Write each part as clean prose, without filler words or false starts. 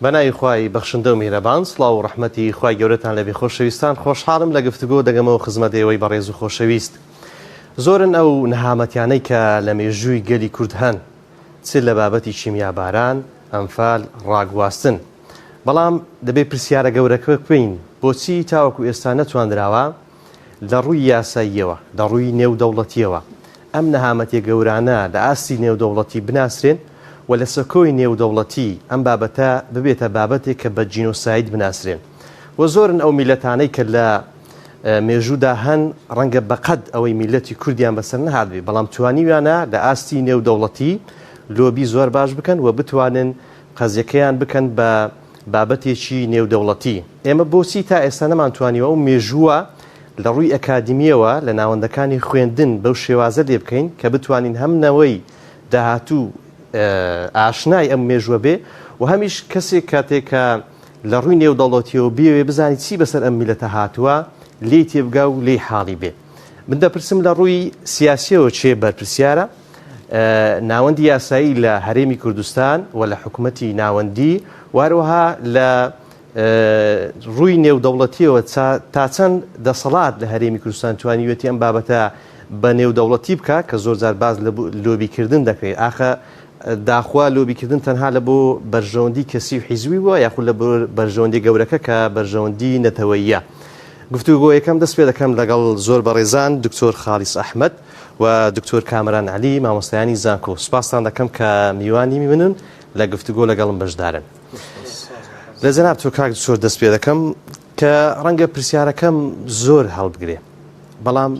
بەناوی خوای بەخشندە و میهرەبان، سڵاو و ڕەحمەتی خوای گەورەتان لەبێ خۆشەویستان. خۆشحاڵم لە گفتوگۆ دەگەمەوە خزمەت ئێوەی بەڕێز و خۆشەویست. زۆرن ئەو نەهامەتیانەی کە لە مێژووی گەلی کورد هەن، چ لە بابەتی چیمیاباران، ئەمفال، ڕاگواستن. بەڵام دەبێت پرسیارە گەورەکە بکەین، بۆچی تاوەکو ئێستا نەتواندراوە لە ڕووی یاساییەوە، لە ڕووی نێودەوڵەتیەوە ئەم نەهامەتیە گەورانە لە ئاستی نێودەوڵەتی بناسرێن و لە سەکۆی نێودەوڵەتی ئەم بابەتە ببێتە بابەتێک کە بە جینۆساید بناسرێن. و زۆرن ئەو میلەتانەی کە لە مێژوودا هەن ڕەنگە بەقەد ئەوەی میلەتی کوردیان بەسەر نەهاتبێ، بەڵام توانیویانە لە ئاستی نێودەوڵەتی لۆبی زۆر باش بکەن و بتوانن قەزیەکەیان بکەن بە بابەتێکی نێودەوڵەتی. ئێمە بۆچی تا ئێستا نەمانتوانیوە ئەو مێژووە لە ڕووی ئەکادمیەوە لە ناوەندەکانی خوێندن بەو شێوازە لێ بکەین کە بتوانین هەمنەوەی داهاتوو ئاشنای ئەم مێژووە بێ و هەمیش کەسێک کاتێکە لە ڕووی نێودەوڵەتیەوە بێوێ بزانی چی بەسەر ئەم میلەتە هاتووە لێ تێبگا و لێ حاڵی بێ. من دەپرسم لە ڕووی سیاسیەوە چێ بەرپرسیارە ناوەندی یاسایی لە هەرێمی کوردستان و لە حکوومەتی ناوەندی واروها لە ڕووی نێودەوڵەتیەوە تا چەند دەسەڵات لە هەرێمی کوردستان توانیوێتی ئەم بابەتە بە نێودەوڵەتی بکە کە زۆر جار باز لە لۆبیکردن دەکرێت. ئاخە داخوا لۆبیکردن تەنها لە بۆ بەرژەوەندی کەسی و حیزوی وە یاخود لە بەرژەوەندی گەورەکە کە بەرژەوەندی نەتەوەییە. گفتوگۆ یەکەم دەست پێ دەکەم لەگەڵ زۆر بەڕێزان دکتۆر خالیس ئەحمەد و دکتۆر کامران عەلی مامۆستایانی زانکۆ. سوپاستان دەکەم کە میوانی میبنن لە گفتوگۆ لەگەڵم بەشدارن. لە جەناب تۆ کاک زۆر دەست پێ دەکەم کە ڕەنگە پرسیارەکەم زۆر هەڵبگرێ، بەڵام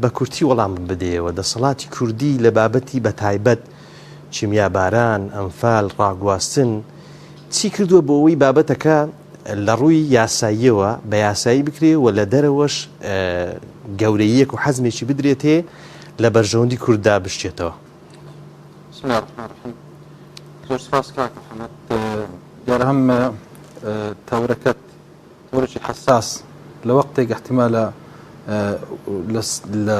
بە کورتی وەڵام بدەیەوە. دەسەڵاتی کوردی لە بابەتی بەتایبەت چیمیاباران، ئەمفال، ڕاگواستن چی کردووە بۆ ئەوەی بابەتەکە لە ڕووی یاساییەوە بە یاسایی بکرێ و لە دەرەوەش گەورەیەک و حەزمێکی بدرێتێ لە بەرژەوەندی کورددا بشتێتەوە. زۆر سپاس کاک محەممەد. دیارە هەم تەورەکەت تەورێکی حساس لە وەختێک احتیمالە لە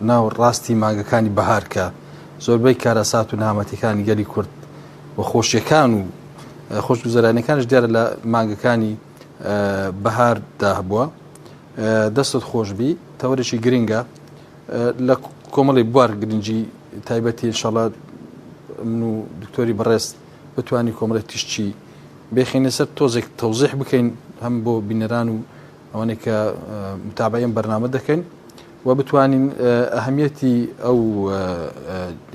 ناو ڕاستی مانگەکانی بەهار کە زۆربەی کارەسات و نامەتیەکانی گەلی کورد و خۆشیەکان و خۆشگوزەرانەکانش دیارە لە مانگەکانی بەهار داهبووە. دەستت خۆشبی تەورێکی گرنگە لە کۆمەڵی بوار گرنگی تایبەتی ئینشەڵڵا من و دکتۆری بەڕێز بتوانی کۆمەڵی تیشتی بێخینە سەر تۆزێک تەوزیح بکەین هەم بۆ بینەران و ئەوانەی کە متابعین بەرنامە دەکەین و بتوانین ئەهەمیەتی ئەو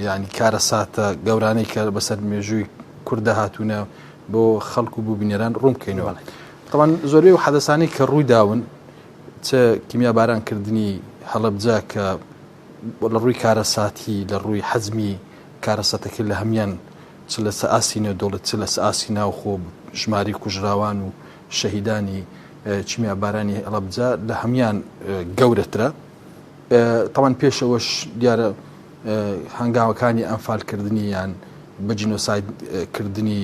ینی کارەساتە گەورانەی کە بەسەر مێژووی کوردە هاتوونە بۆ خەڵک و بۆ بینەران ڕوون بکەینەوە. طبعاً زۆربەی و حەدەسانەی کە ڕووی داون چه کیمیابارانکردنی هەڵەبجا کە لە ڕووی کارەساتی لە ڕووی حەزمی کارەساتەکە لە هەمیان چ لە سەئاسی نێودەوڵەت چ لە سەئاسی ناوخۆ ژماری کوژراوان و شەهیدانی چیمیابارانی هەڵەبجا لە هەمیان گەورەترە. طبعاً پێشەوەش دیارە هەنگاوەکانی ئەمفالکردنی یان بە جینۆسایدکردنی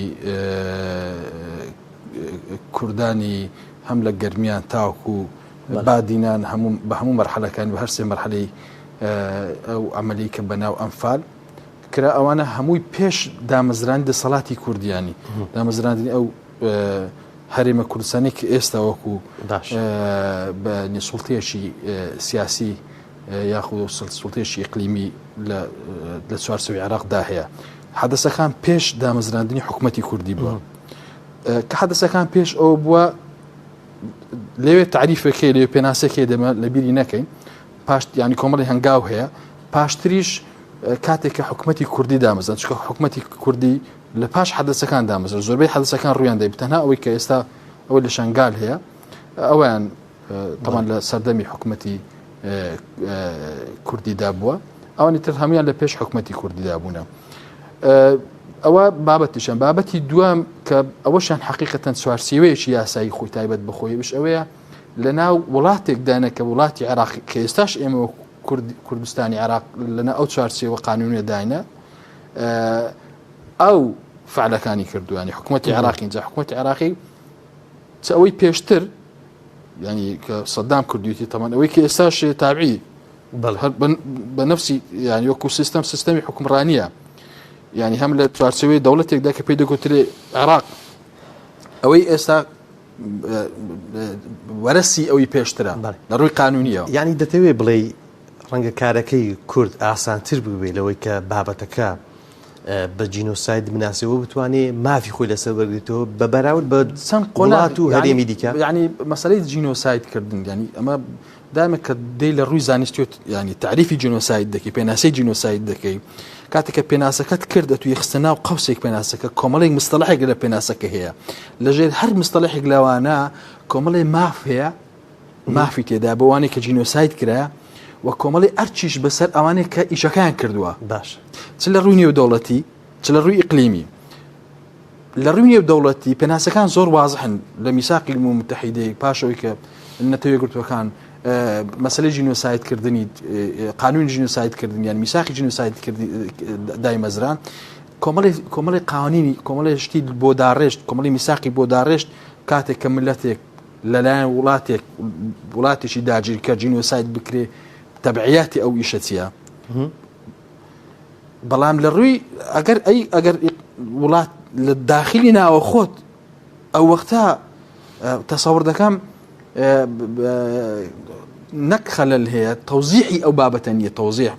کوردانی هەم لە گەرمیان تاوکو بادینان بە هەموو مەرحەلەکان بە هەر سێ مەرحەلەی ئەو عەمەلی کە بەناو ئەمفال کرا ئەوانە هەمووی پێش دامەزرانی دەسەڵاتی کوردیانی دامەزراندنی ئەو هەرێمە کوردستانی کە ئێستا وەکو بە سوڵتەیەکی سیاسی یاخود سوڵتەیەکی ئیقلیمی لە چوارچەوەی عێراقدا هەیە. حەدەسەکان پێش دامەزراندنی حکوومەتی کوردی بووە کە حەدەسەکان پێش ئەو بووە لەوێ تعریفەکەی لێ پێناسەکەی دەمە لە بیری نەکەین پاش ینی کۆمەڵی هەنگاو هەیە پاشتریش کاتێک کە حکوومەتی کوردی دامەزران چکە حکوومەتی کوردی لە پاش حەدەسەکان دامەزران زۆربەی حەدەسەکان ڕوویان دەبێت تەنها ئەوەی کە ئێستا ئەوە لە شنگال هەیە ئەویان تەمان لە سەردەمی حکوومەتی کوردیدا بووە ئەوانی تر هەمویان لە پێش حکوومەتی کوردیدا بوونە. ئەوە بابەتیشان بابەتی دوام کە ئەوەشان حقیقەتەن چوارسیوەیەکی یاسایی خۆی تایبەت بخۆیش ئەوەیە لە ناو وڵاتێکدانە کە وڵاتی عێراق کە ئێستاش ئێمە کوردستانی عێراق لەنا ئەو چوارسیوە قانونیە داینە ئەو فعلەکانی کردووانی حکوومەتی عێراقی اینجا حکوومەتی عێراقی چ ئەوەی پێشتر ینی کە سەدام کردویەتی تەمان ئەوەی کە ئێستاش تابعی بە نفسی ینی وەکو سیستەمی حکومڕانیە ینی هەم لە چوارچەوەی دەوڵەتێکدا کە پێی دەگوترێ عێراق ئەوەی ئێستا وەرەسی ئەوی پێشترە لە ڕووی قانونیەوە. یعنی دەتەوێت بڵێ ڕەنگە کارەکەی کورد ئاسانتر ببێت لەوەی کە بابەتەکە بە جینۆساید مناسبەوە بتوانێت مافی خۆی لەسەر وەرگێتەوە بە بەراورد بە چەند وڵات و هەرێمی دیکە. یعنی مەسەلەی جینۆسایدکردن ینی ئەمە دامە کە دەی لە ڕووی زانستی ینی تعریفی جینۆساید دەکەی پێناسەی جینۆساید دەکەی کاتێککە پێناسەکەت کردە توی خستە ناو قەوسێک پێناسەکە کۆمەڵێک مستەڵحێک لە پێناسەکە هەیە لەژێر هەر مستەڵحێک لەوانە کۆمەڵی ماف هەیە مافی تێدا بەوانێک کە جینۆساید کرا و کۆمەڵی ئەرچیش بەسەر ئەوانێک کە ئیشەکان کردووە باش چ لە ڕووی نێودەوڵەتی چ لە ڕووی ئیقلیمی لە ڕووی نێودەوڵەتی پێناسەکان زۆر وازحن لە میساقی متحیدەیەک پاشەوەی کە نەتەوەی گرتوەکان مەسلەی جینۆسایدکردنی قانونی جینۆسایدکردن یان میساقی جینۆساید دایمەزران کۆمەڵی قوانینی کۆمەڵی شتی بۆ داڕێشت کۆمەڵی میساقی بۆ داڕێشت کاتێک کە ملەتێک لەلایەن وڵاتێکی داگیر کە جینۆساید بکرێ تەبعیاتی ئەو ئیشە چییە بەڵام لە ڕووی ئەگەر وڵات لە داخلی ناوە خۆت ئەو وەختە تەسەوڕ دەکەم نەک خەلەل هەیە تەوزیحی ئەو بابەتە نیە تەوزیح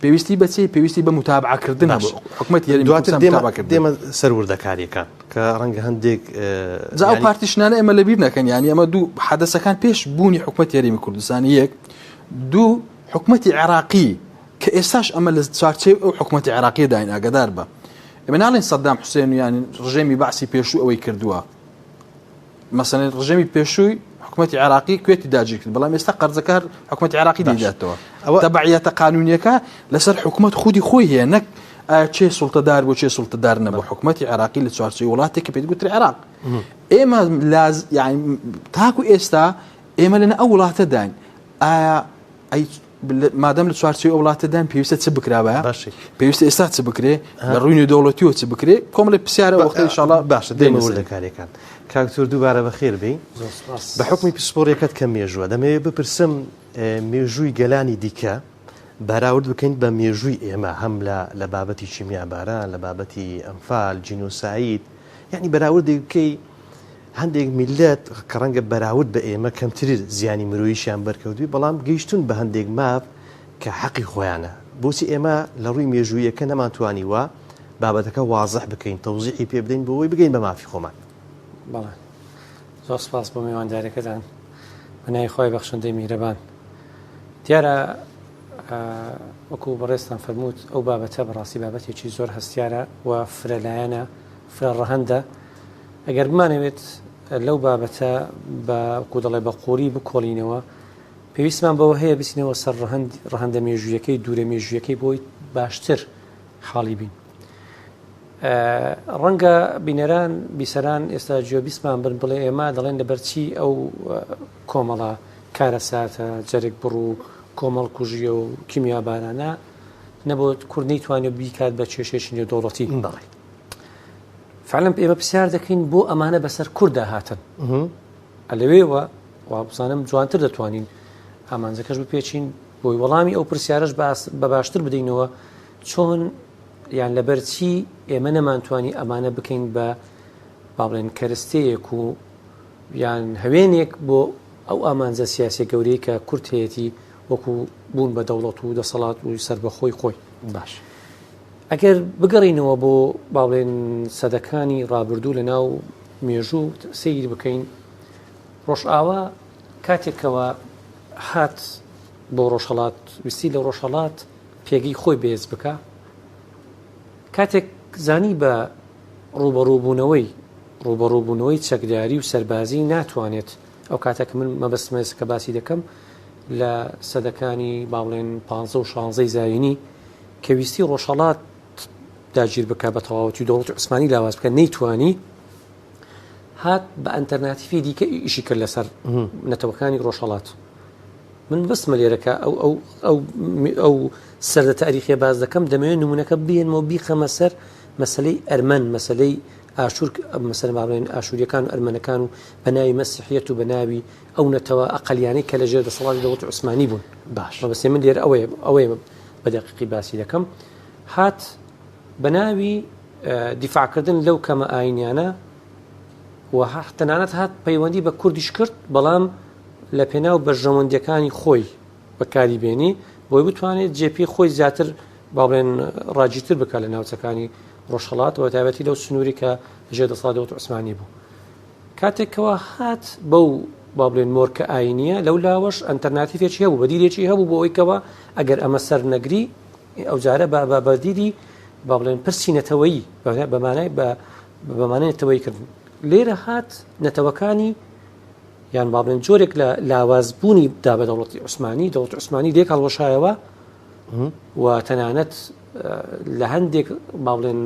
پێویستی بەچێ پێویستی بە متابعەکردن حکومەتی دێمە سەروردەکاریەکان کە ڕەنگە هەندێک ئەو پارتیشنانە ئێمە لەبیر نەکەن ینی ئەمە دوو حەدەسەکان پێش بوونی حکومەتی یاریمی کوردستانی یەک دوو حکومەتی عێراقی کە ئێستاش ئەمە لە چارچێ ئەو حکومەتی عێراقی داین ئاگدار بە ئێمە ناڵێن سەدام حوسێن ینی ڕژێمی باسی پێشوو ئەوەی کردووە مەسەڵەن ڕژێمی پێشووی حکومەتی عراقی کوێتی داگیر کرد بەڵام ئێستا قەرزەکار حکومەتی عراقی دەداتەوە تەبعیەتە قانونیەکە لەسەر حکومەت خودی خۆی هەیە نەک چێ سوڵتەدار بۆ چێ سوڵتەدار نەبوو حکومەتی عراقی لە چوارچێوەی وڵاتێکی پێی گوتری عراق ئێمە یعنی تاکو ئێستا ئێمە لەنە ئەو وڵاتە داین ئایا مادەم لە چوارچێوەی ئەو وڵاتە داین پێویستە چ بکراوە پێویستە ئێستا چ بکرێ لە ڕووی نێودەوڵەتیەوە چ بکرێ کۆمەڵی پرسیارە وەختەی ئینشاءالله باشە دێمە وەردەکاریەکان کاکتۆر دووبارە بەخێر بی بە حکمی پسپۆڕیەکەت کە مێژووە دەمەوێت بپرسم مێژووی گەلانی دیکە بەراورد بکەین بە مێژووی ئێمە هەم لە بابەتی چیمیاباران لە بابەتی ئەمفال جینۆساید یعنی بەراوردی بکەی هەندێک میلەت کە ڕەنگە بەراورد بە ئێمە کەمتر زیانی مرۆییشیان بەرکەوتوی بەڵام گەیشتون بە هەندێک ماپ کە حەقی خۆیانە بۆچی ئێمە لە ڕووی مێژوویەکە نەماتوانیوە بابەتەکە وازح بکەین تەوزیحی پێ بدەین بۆەوەی بگەین بە مافی خۆمان. بەڵێ زۆر سپاس بۆ میواندارەکەتان بەنای خۆی بەخشندەی میهرەبان دیارە وەکو بەڕێستان فەرمووت ئەو بابەتە بەڕاستی بابەتێکی زۆر هەستیارە و فرەلایەنە فرە ڕەهەندە ئەگەر بمانەوێت لەو بابەتە بە وەکو دەڵێ بە قووری بکۆڵینەوە پێویستمان بەوە هەیە بچینەوە سەر ڕەهەندە مێژوویەکەی دوورە مێژوویەکەی بۆی باشتر حاڵی بین. ڕەنگە بینەران بیسەران ئێستا جوێبیستمان بن بڵێ ئێمە دەڵێن لەبەرچی ئەو کۆمەڵە کارە ساتە جەرێک بڕوو کۆمەڵ کوژیە و کیمیابارانە نەبوو کورد نەیتوانێت بیکات بە کێشێکی نێودەوڵەتی بەڵێ فعلەن ئێمە پرسیار دەکەین بۆ ئەمانە بەسەر کووردا هاتن ئەلەوێوە وابزانم جوانتر دەتوانین ئامانجەکەش بپێچین بۆی وەڵامی ئەو پرسیارش بە باشتر بدەینەوە چۆن یان لەبەرچی ئێمە نەمانتوانی ئەمانە بکەین بە باڵێن کەرستەیەک و یان هەوێنێک بۆ ئەو ئامانجە سیاسی گەورەی کە کورد هەیەی وەکو بوون بە دەوڵەت و دەسەڵات و سەربەخۆی خۆی باش ئەگەر بگەڕینەوە بۆ باڵێن سەدەکانی ڕابردوو لە ناو مێژوو سیر بکەین ڕۆژئاوا کاتێکەوە هات بۆ ڕۆژهەڵات ویستی لە ڕۆژهەڵات پێگەی خۆی بێز بکە کاتێک زانی بە ڕوبەڕووبوونەوەی چەکداری و سەربازی ناتوانێت ئەو کاتێک من مەبەستمەکە باسی دەکەم لە سەدەکانی باڵێن 15 و 16 زاوینی کە ویستی ڕۆژهەڵات داگیر بکە بە تەواوەتی دەوڵەتی عوسمانی لاواز بکە نەیتوانی هات بە ئەلتەرناتیڤی دیکە ئیشی کرد لەسەر نەتەوەکانی ڕۆژهەڵات من بەسمە لێرەکە ئەو سەردە تاریخی باز دەکەم دەمەوێت نمونونەکە بێنەوە بیخەمە سەر مەسلەی ئەرمەن مەسلەی ئاشور مەسەر باڵێن ئاشوریەکان و ئەرمەنەکان و بە ناوی مەسیحیەت و بە ناوی ئەو نەتەوە ئەقەلیانەی کە لەژێر دەسەڵاتی دەوڵەتی عوسمانی بوون باش بەسێ من لێرە ئەوەیە بە دەقیقی باسی دەکەم هات بە ناوی دیفاعکردن لەو کەمە ئاینیانە و تەنانەت هات پەیوەندی بە کوردیش کرد بەڵام لە پێناو بەرژەوەندەکانی خۆی بەکاری بێنی بۆی بتوانێت جێپی خۆی زیاتر باڵێن ڕاجیتر بکات لە ناوچەکانی ڕۆژهەڵاتەوە تایبەتی لەو سنووری کە ژێدەسڵات دەوڵەتی عوسمانی بوو. کاتێکەوە هات بەو با بڵێن مۆرکە ئاینیە لەو لاوەش ئەلتەرناتیڤێکی هەبوو بەدیرێکی هەبوو بۆ ئەوەیەوە ئەگەر ئەمە سەر نەگری ئەو جارە بەدیری با بڵێن پرسی نەتەوەیی بەمانای نەتەوەیکردن. لێرە هات نەتەوەکانی یان با بڵێن جۆرێک لە لاوازبوونی دا بە دەوڵەتی عوسمانی دەوڵەتی عوسمانی لێک هەڵوەشایەوە و تەنانەت لە هەندێک با بڵێن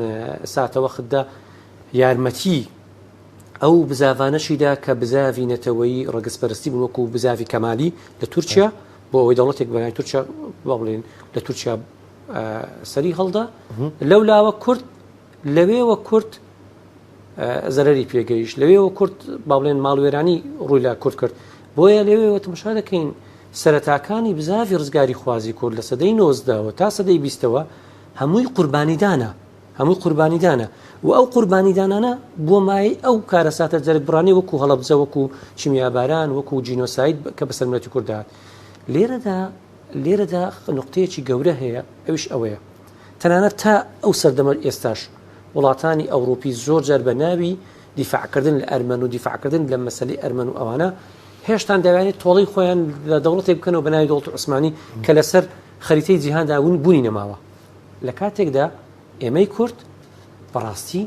ساتەوەختدا یارمەتی ئەو بزاوانەشیدا کە بزاوی نەتەوەی ڕەگەزپەرستی بوو وەکو بزاوی کەمالی لە تورکیا بۆ ئەوەی دەوڵەتێک بەناوی تورکیا با بڵێن لە تورکیا سەری هەڵدا لەو لاوە کورد لەوێوە کورد زەرەری پێگەیشت لەوێوە کورد با بڵێن ماڵوێرانی ڕووی لە کورد کرد بۆیە لەوێوە تەماشا دەکەین سەرەتاکانی بزاوی ڕزگاری خوازی کورد لە سەدەی 90ەوە تا سەدەی 20ەوە هەمووی قوربانیدانە و ئەو قوربانیدانانە بۆ مای ئەو کارەساتە جەرگبڕانی وەکو هەڵەبجە وەکو چیمیاباران وەکو جینۆساید کە بەسەر ملەتی کوردات. لێرەدا نقطەیەکی گەورە هەیە ئەوش ئەوەیە تەنانەت تا ئەو سەردەمە ئێستاش وڵاتانی ئەوروپی زۆر جار بە ناوی دیفاعکردن لە ئەرمەن و دیفاعکردن لە مەسەلەی ئەرمەن و ئەوانە هێشتان دەوانێت تۆڵی خۆیان لە دەوڵەتێک بکەنەوە بە ناوی دەوڵەتی عوسمانی کە لەسەر خەریتەی جیهاندا بوونی نەماوە. لە کاتێکدا ئێمەی کورد بەڕاستی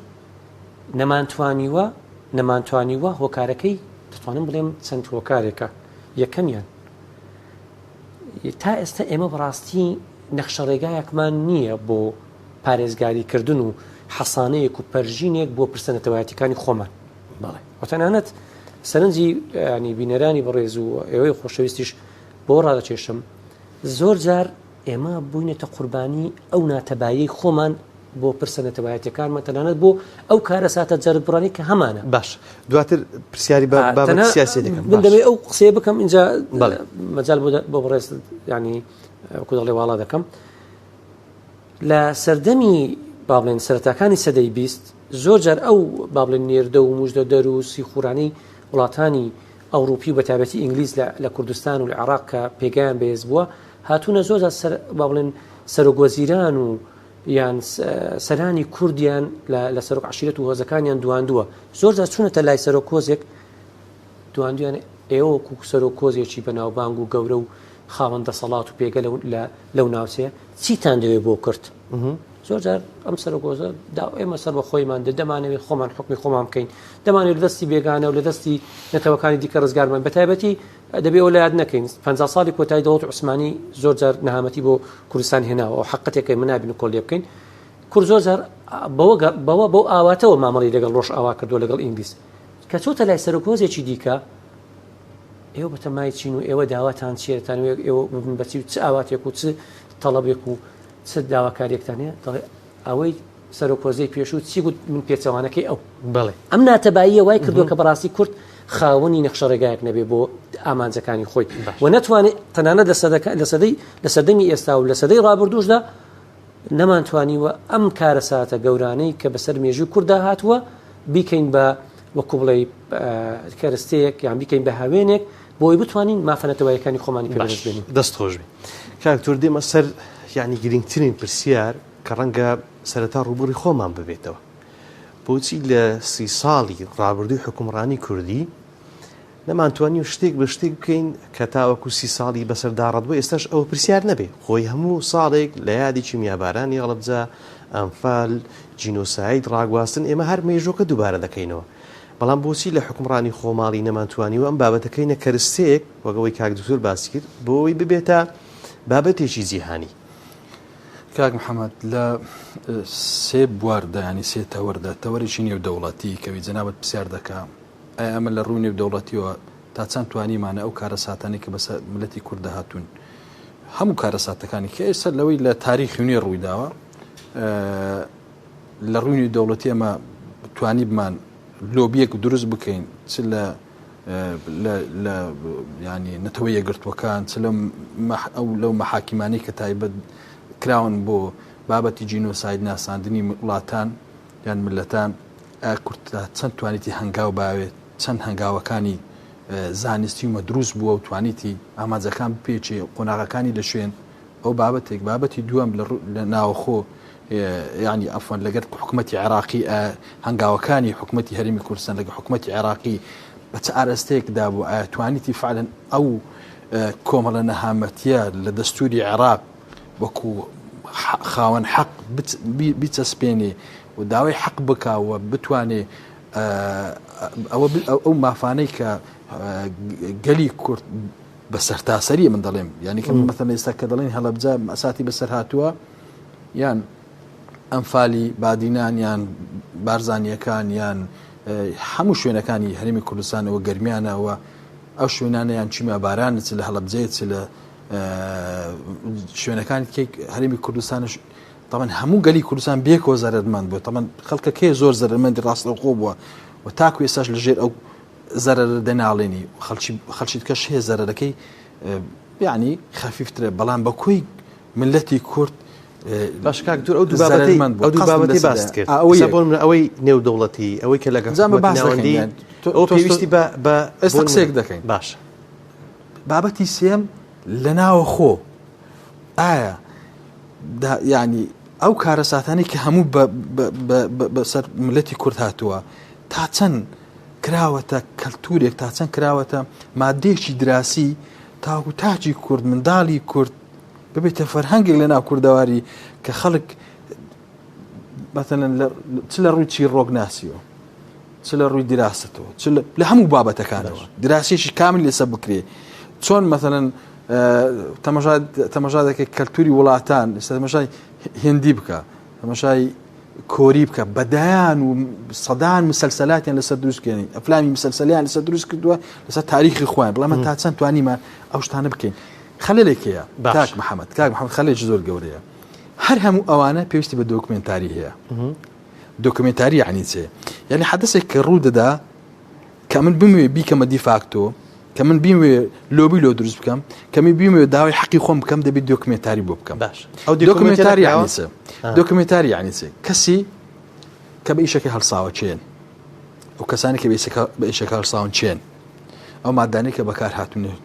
نەمانتوانیوە هۆکارەکەی دەتوانم بڵێم چەند هۆکارێکە. یەکەمیان تا ئێستا ئێمە بەڕاستی نەخشە ڕێگایەکمان نییە بۆ پارێزگاریکردن و حەسانەیەک و پەرژینێک بۆ پرسەنەتەوایەتەکانی خۆمان. بەڵێ وتەنانەت سەرنجی ینی بینەرانی بەڕێز و ئێوەی خۆشەویستیش بۆ ڕادەچێشم زۆر جار ئێمە بووینێتە قوربانی ئەو ناتەبایی خۆمان بۆ پرسەنەتەوایەتەکانمان تەنانەت بۆ ئەو کارەساتە جەرگبڕانی کە هەمانە. باش دواتر پرسیاری بابەت سیاسی دەکەم. من دەبێت ئەو قسەیە بکەم اینجا مەجال بۆ بەڕێز ینی وەکو دەڵێ واڵا دەکەم. لە سەردەمی با بڵێن سەرەتاکانی سەدەی 20 زۆر جار ئەو با بڵێن نێردە و موژدە دەر و سیخورانی وڵاتانی ئەوروپی و بەتابەتی ئینگلیز لە کوردستان و لە عێراق کە پێگیان بەهێز بووە هاتوونە زۆر با بڵێن سەرۆکوەزیران و یان سەرانی کوردیان لە سەرۆک عەشیرەت و هۆزەکانیان دواندووە زۆر جار چوونەتە لای سەرۆکۆزێک دواندویان ئێوە وەکو سەرۆکۆزێکی بەناوبانگ و گەورە و خاوەندە سەڵات و پێگە لەو ناوچەیە چیتان دەوێت بۆ کرد. زۆر جار ئەم سەرۆکۆزە ئێمە سەر بە خۆیمان دەمانەوێت خۆمان حکمی خۆمان بکەین دەمانێت لە دەستی بێگانە و لە دەستی نەتەوەکانی دیکە ڕزگارمان بەتایبەتی دەبێت ئەو لە یاد نەکەین 50 ساڵی کۆتایی دەوڵەتی عوسمانی زۆر جار نەهامەتی بۆ کوردستان هێناوە و حقەتێکی من نابین و کۆڵ لێ بکەین. کورد زۆر جار بەو ئاواتەوە مامەڵی لەگەڵ ڕۆژ ئاوا کردو لەگەڵ ئینگلیز کە چۆتە لای سەرۆکۆزێکی دیکە ئێوە بەتەمای چین و ئێوە داواتان چێتان ئێوە ببن بەچی چ ئاواتێک و چ تەڵەبێک و چ داواکاریەکتان هەیە دەڵێ ئەوەی سەرۆکۆزەی پێشوو چی گوت من پێچەوانەکەی ئەو بڵێ ئەم ناتەباییە وای کردووە کە بەڕاستی کورد خاوەنی نەخشە ڕێگایەک نەبێ بۆ ئامانجەکانی خۆی و نەتوانێت تەنانەت لە سەردەمی ئێستا و لە سەدەی ڕابردووشدا نەمانتوانیوە ئەم کارەساتە گەورانەی کە بەسەر مێژووی کووردا هاتووە بیکەین بە وەکو بڵێ کەرستەیەک یان بیکەین بە هاوێنێک بۆی بتوانین مافەنەتەواییەکانی خۆمانی پێدەست بێنین. دەست خۆش بێ کاکتۆر دێمە سەر یعنی گرنگترین پرسیار کە ڕەنگە سەرەتا ڕووبڕی خۆمان ببێتەوە بۆچی لە 30 ساڵی ڕابردووی حکومڕانی کوردی نەمانتوانی و شتێک بە شتێک بکەین کە تاوەکو 30 ساڵی بەسەرداڕەت بوو ئێستاش ئەوە پرسیار نەبێ خۆی هەموو ساڵێک لە یادی چیمیابارانی هەڵەبجە ئەمفال جینۆساید ڕاگواستن ئێمە هەر مێژۆکە دووبارە دەکەینەوە بەڵام بۆچی لە حکومڕانی خۆماڵی نەمانتوانیوە ئەم بابەتەکەینە کەرستەیەک وەگەوەی کاک دکتۆر باسی کرد بۆەوەی ببێتە بابەتێکی جیهانی. کاک محەممەد لە سێ بواردا ینی سێ تەوەردا تەوەرێکی نێودەوڵەتی کەوی جەنابەت پرسیار دەکا ئەمە لە ڕوو نێودەوڵەتیەوە تا چەند توانیمانە ئەو کارەساتانی کە بەسەر ملەتی کوردە هاتوون هەموو کارەساتەکانی کە ئێستا لەوەی لە تاریخی نوێ ڕوویداوە لە ڕووی نێودەوڵەتی ئەمە توانی بمان لۆبیەک دروست بکەین چ لە ینی نەتەوەی یەکگرتوەکان چ لەو مەحاکیمانەی کە تایبەت کراون بۆ بابەتی جینۆساید ناساندنی وڵاتان یان ملەتان کورتدا چەند توانیتی هەنگاو باوێت چەند هەنگاوەکانی زانستی ومە دروست بووە و توانیتی ئاماجەکان پێچێ قۆناغەکانی لە شوێن ئەو بابەتی دووەم لە ناوخۆ یعنی ئەفەن لەگەر حکوومەتی عێراقی هەنگاوەکانی حکوومەتی هەرێمی کوردستان لەگە حکوومەتی عێراقی بە چ ئاراستەیەکدا بوو توانیتی فعلەن ئەو کۆمەڵە نەهامەتیە لە دەستوری عێراق وەکو خاوەن حەق بیچەسپێنێ و داوای حەق بکاوە بتوانێ ئەو مافانەی کە گەلی کورد بە سەرتاسەریە من دەڵێم یعنی کە مەثەڵەن ئێستا کە دەڵێن هەڵەبجە ئەساتی بەسەر هاتووە یان ئەمفالی بادینان یان بارزانیەکان یان هەموو شوێنەکانی هەرێمی کوردستانەوە گەرمیانەوە ئەو شوێنانەیان چیمە باران چ لە هەڵەبجەیە چ لە شوێنەکانی هەرێمی کوردستانش طبعا هەموو گەلی کوردستان بێکەوە زەرمەند بوو طبعا خەڵکەکەی زۆر زەرمەندی ڕاستەوخۆ بووە و تاکو ئێستاش لەژێر ئەو زەرەر دەناڵێنی خەڵکی کەش هەیە زەرەرەکەی یعنی خەفیفترە بەڵام بە کۆی ملەتی کورد باش کاک دوور ئەو دوو بابەتی باست کرد ئەوەی نێودەوڵەتی ئەوەی کە لەگەڵ ناوەندی ئەو پێویستی بە ئێستا قسێک دەکەین باش بابەتی سێم لە ناوە خۆ ئایا یعنی ئەو کارەساتانی کە هەموو بەسەر ملەتی کورد هاتووە تا چەند کراوەتە کەلتورێک تا چەند کراوەتە مادێکی دراسی تاکو تاجی کورد منداڵی کورد ببێتە فەرهەنگێک لە ناو کوردەواری کە خەڵک مثلا چ لە ڕووی چیرۆک ناسیەوە چ لە ڕووی دراستەوە لە هەموو بابەتەکانەوە دراسیشی کامل لێسە بکرێ چۆن مثلا تەمەژا دەکەی کەلتوری وڵاتان تەمەشای هێندی بکە تەمەشای کۆری بکە بەدایان و سەدان مسلسلاتیان لەسەر دروستکردنی ئەفلامی مسلسلیان لەسەر دروست کردووە لەسەر تاریخی خۆیان بەڵام تا چەند توانیمان ئەو شتانە بکەین خەلەلێکەیە کاک محەممەد خەلێکی زۆر گەورەیە هەر هەموو ئەوانە پێویستی بە دۆکمنتاری هەیە دۆکمنتاری یعنی چێ یعنی حدەسێک کە ڕوو دەدا کە من بموێ بیکەمە دیفاکتۆ کە من بیموێ لۆبی لۆ دروست بکەم کەمی بیموێ داوای حەقی خۆم بکەم دەبێت دۆکمنتاری بۆ بکەم باش ئەو دۆکمنتاری یعنی چێ دۆکمنتاری یعنی چێ کەسی کە بە ئیشەکە هەڵساوە چێن ئەو کەسانی کە بە ئیشەکە هەڵساون چێن ئەو مادانەی کە بەکار هاتوونێ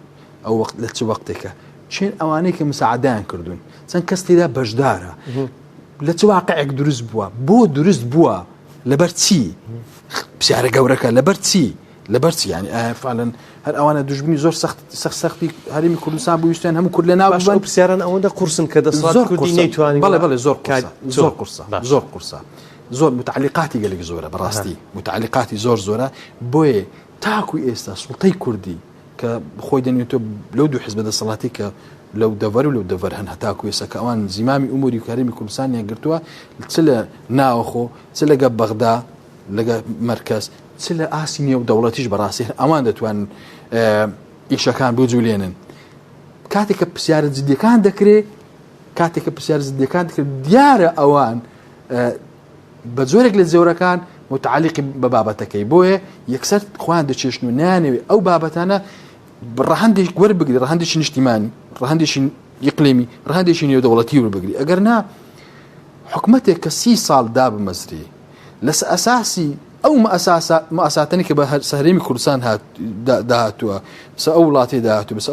ئەو وەخت لە چ وەختێکە چێن ئەوانەی کە مساعدایان کردوون چەند کەس تێدا بەشدارە لە چ واقعێک دروست بووە بۆ دروست بووە لەبەر چی پرسیارە گەورەکە لەبەر چی لەبەر چی یعنی فعلا هەر ئەوانە دوژبنی زۆر سەختی هەرێمی کوردستان بوویستیان هەموو کورد لە ناو باشە پرسیاران ئەوەندە قورسن کە دەسڵات کوردی نەیتوانین بەڵێ زۆر قورسە زۆر متعلقاتی گەلێک زۆرە بەڕاستی متعلقاتی زۆرە بۆیە تاکوی ئێستا سوڵتەی کوردی کە خۆی دەنێتۆ لەو دوو حیزب دەسەڵاتی کە لەو دەڤەر و لەو دەڤەر هەن هەتاکو ئێستا کە ئەوان زیمامی ئوموری هەرێمی کوردستانیان گرتووە چ لە ناوەخۆ چ لەگە بەغدا لەگە مەرکەز چ لە ئاسینیە و دەوڵەتیش بەڕاستی ئەوان دەتوانن ئیشەکان بجوولێنن کاتێک کە پرسیارە جدیەکان دەکرێت دیارە ئەوان بە جۆرێک لە جێورەکان متعلقی بە بابەتەکەی بۆیە یەکسەر خۆیان دەچێشن و نانەوێت ئەو بابەتانە ڕەهەندێک وەربگری ڕەهەندێکی نیشتیمانی ڕەهەندێکی یقلیمی ڕەهەندێکی نێودەوڵەتی وەربگری ئەگەر نا حکومەتێک کە 30 ساڵ دابمەزرێ لەس ئەساسی ئەو مەئەساتەی کە بە هەرێمی کوردستان داهاتووە بەس ئەو وڵاتی داهاتوو بەس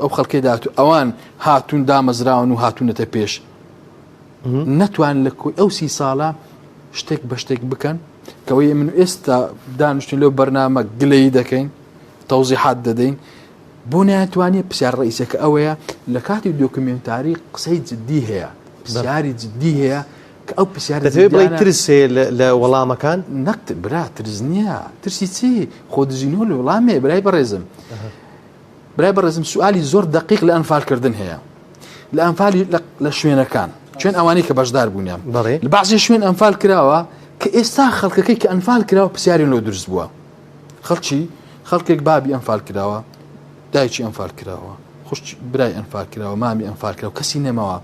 ئەو خەڵکەی داهاتوو ئەوان هاتوون دامەزراون و هاتوونەتە پێش نەتوان لە ئەو 30 ساڵە شتێک بە شتێک بکەن کەوەی من ئێستا دانیشتین لەو بەرنامە گلەیی دەکەین تەوزیحات دەدەین بۆ ناتوانێت پرسیار ڕئیسەکە ئەوەیە لە کاتی دۆکمنتاری قسەی جددی هەیە پرسیاری جددی هەیە کە ئەو پرسیارە دەتەوێت بڵێ ترسێ لە وەڵامەکان نەکت برا ترس نییە ترسی چی خۆدزیینەوە لە وەڵامێ برای بەڕێزم سوالی زۆر دقیق لە ئەنفالکردن هەیە لە ئەنفالی لە شوێنەکان چۆن ئەوانەی کە بەشدار بوونیان لە بەعزی شوێن ئەنفال کراوە کە ئێستا خەڵکەکەی کە ئەنفال کراوە پرسیاری لۆ دروست بووە خەڵکێک بابی ئەنفال کراوە دایکی ئەنفال کراوە خوشت برای ئەنفال کراوە مامی ئەنفال کراوە کەسی نەماوە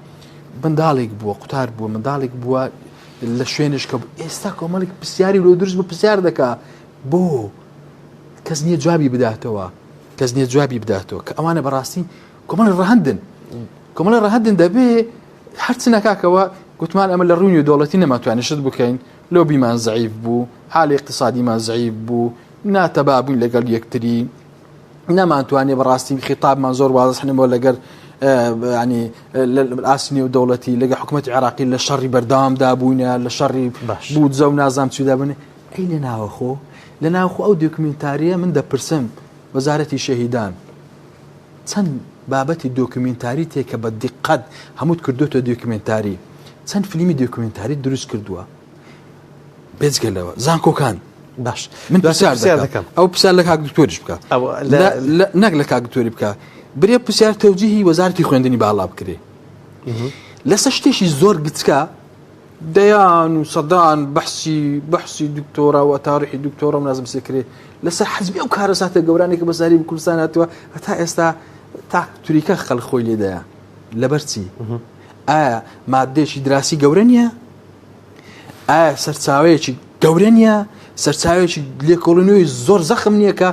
منداڵێک بووە قوتار بووە منداڵێک بووە لە شوێنش کە ئێستا کۆمەڵێک پرسیاری لۆ دروست بوو پرسیار دەکا بۆ کەس نییە جوابی بداتەوە کە ئەوانە بەڕاستی کۆمەڵی ڕەهەندن دەبێ هەرچ نەکاکەوە گوتمان ئەمە لە ڕوونی دەوڵەتی نەماتوانێت شت بکەین لۆبیمان زەعیف بوو حالی اقتصادیمان زەعیف بوو ناتەبابووین لەگەڵ یەکتری نەمانتوانێت بەڕاستی خیتابمان زۆر وازحنەوە لەگەر ینی ئاسنی و دەوڵەتی لەگە حکوومەتی عراقی لە شەڕی بەردەوامدا بووینە لە شەڕی بوو جە و نازام چیدا بنێ ئەی لە ناوەخۆ لە ناوخۆ ئەو دۆکمنتاریە من دەپرسم وەزارەتی شەهیدان چەند بابەتی دۆکمنتاری تێکە بە دیقەت هەمووت کردوتە دۆکمنتاری چەند فیلمی دۆکمنتاری دروست کردووە بێجگەلەوە زانکۆکان باش من پرسیار دەکەم ئەو پرسیار لە کاک دکتۆریش بکە نەک لە کاک دکتۆری بکە برێ پرسیار تەوجیهی وەزارەتی خوێندنی باڵا بکرێ لەسەر شتێکی زۆر گچکە دەیان و سەدان بەحسی دکتۆرە و تاریخی دکتۆرە و نازم سێکرێ لەسەر حەزبی ئەو کارە ساتە گەورانێک کە بەزاری کوردستان هاتووە هەتا ئێستا تاکتوریکە خەڵ خۆی لێدایە لەبەرچی ئایا مادێکی دراسی گەورە نییە ئایا سەرچاوەیەکی گەورە نییە سەرچاوێکی لێکۆڵینەوەی زۆر زەخم نییە کە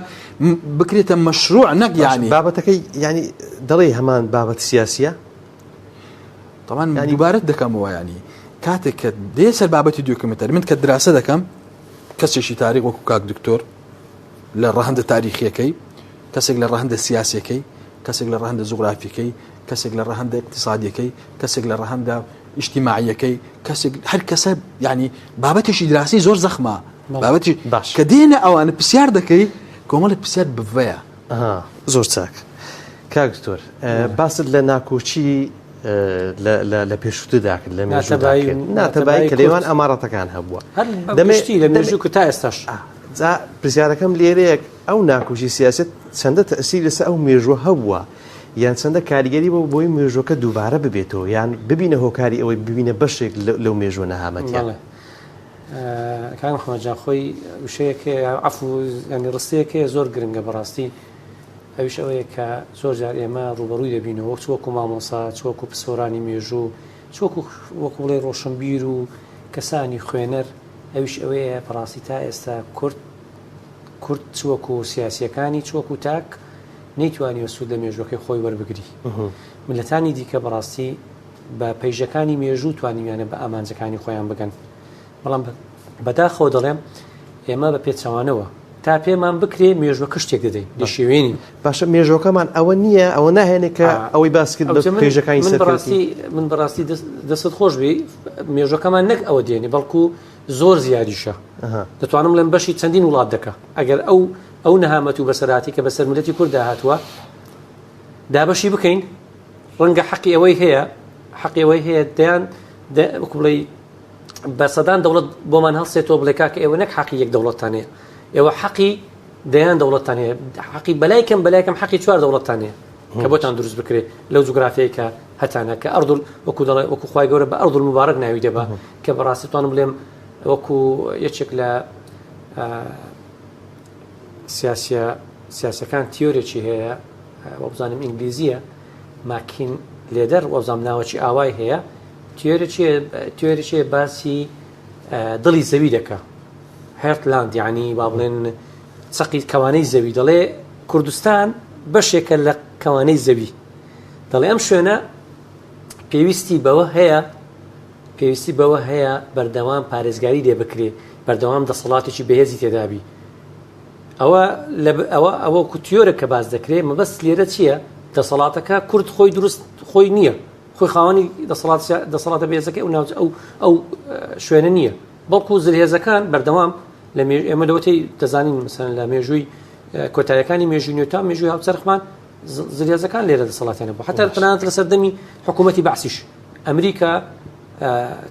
بکرێتە مەشروع نەک یعنی بابەتەکەی ینی دەڵێ هەمان بابەت سیاسیە طبعا دووبارەت دەکەمەوە ینی کاتێک کە دێ سەر بابەتی دۆکمنتەری من کە دراسە دەکەم کەسێکی تاریخ وەکو کاک دکتۆر لە ڕەهەندە تاریخیەکەی کەسێک لە ڕەهەندە سیاسیەکەی کەسێک لە ڕەهەندە جوغرافیەکەی کەسێک لە ڕەهەندە اقتصادیەکەی کەسێک لە ڕەهەندە ئیجتیماعیەکەی کەسێک هەر کەسە ینی بابەتێکی دراسی زۆر زەخمە بابەتی کە دێنە ئەوانە پرسیار دەکەی کۆمەڵی پرسیار بڤەیە زۆر چاک کاک دکتۆر باست لە ناکۆچی لە پێشووتدا کرد لە ناتەبایی کە لێوان ئەمارەتەکان هەبووە دەمەشتی لە مێژوو کە تا ئێستاش پرسیارەکەم لێرەیەک ئەو ناکۆچی سیاست چەندە تەسیری لەسەر ئەو مێژووە هەبووە یان چەندە کاریگەری بۆ بۆی مێژوەکە دووبارە ببێتەوە یان ببینە هۆکاری ئەوەی ببینە بەشێک لەو مێژوە نەهامەتیان کام خۆجان خۆی وشەیەکە عفو ینی ڕستەیەکە زۆر گرنگە بەڕاستی ئەوش ئەوەیە کە زۆر جار ئێمە ڕوبەڕووی دەبینەوە چوەکو مامۆسا چوەکو پسۆرانی مێژوو چوەکو وەکو بڵێ ڕۆشنبیر و کەسانی خوێنەر ئەوش ئەوەیە بەڕاستی تا ئێستا کورد چوەکو سیاسیەکانی چوەکو تاک نەیتوانیوە سوود لە مێژوەکەی خۆی وەربگری ملەتانی دیکە بەڕاستی بە پەیژەکانی مێژوو توانیویانە بە ئامانجەکانی خۆیان بگەن بەڵام بەداخەوە دەڵێم ئێمە بە پێچەوانەوە تا پێمان بکرێ مێژوەکە شتێک دەدەین لە شێوێنی باشە مێژوەکەمان ئەوە نییە ئەوە ناهێنێ کە ئەوەی باس کرد بە پێژەکانی من بەڕاستی دەست خۆش بێ مێژوەکەمان نەک ئەوە دێنێ بەڵکو زۆر زیادیشە دەتوانم لەم بەشی چەندین وڵات دەکە ئەگەر ئەو نەهامەت و بەسەراتی کە بەسەر ملەتی کووردا هاتووە دابەشی بکەین ڕەنگە حەقی ئەوەی هەیە دەیان وەکو بڵێ بە سەدان دەوڵەت بۆمان هەڵسێتەوە بڵێ کاکە ئێوە نەک حەقی یەک دەوڵەتانەیە ئێوە حەقی دەیان دەوڵەتانەیە حەقی بەلایکەم حەقی چوار دەوڵەتانەیە کە بۆتان دروست بکرێت لەو جوگرافیایی کە هەتانە کە ئەردوڵ وەکو دەڵێ وەکو خوای گەورە بە ئەردوڵ مبارەک ناوی دەبا کە بەڕاستی توانم بڵێم وەکو یەکێک لە سیاسەکان تیۆرێکی هەیە وەبزانم ئینگلیزیە ماکین لێدەر وەبزانم ناوەکی ئاوای هەیە تیۆرێکی باسی دڵی زەوی دەکە هێرتلاند یعنی با بڵێن چەقی کەوانەی زەوی دەڵێ کوردستان بەشێکە لە کەوانەی زەوی دەڵێ ئەم شوێنە پێویستی بەوە هەیە بەردەوام پارێزگاری لێ بکرێ بەردەوام دەسەڵاتێکی بەهێزی تێدابی ئەوە کوتیۆرە کە باز دەکرێت مەبەست لێرە چییە دەسەڵاتەکە کورد خۆی دروست خۆی نییە خۆی خاوەنی دەسەڵاتە بەهێزەکەی ئەو شوێنە نییە بەڵکو زلهێزەکان بەردەوام لە ئێمە لەوەی دەزانین مثلا لە مێژووی کۆتاییەکانی مێژووی نوێ تا مێژووی هاوچەرخمان زلهێزەکان لێرە دەسەڵاتیانە بوو حتا تەنانەت لە سەردەمی حکوومەتی بەعسیش ئەمریکا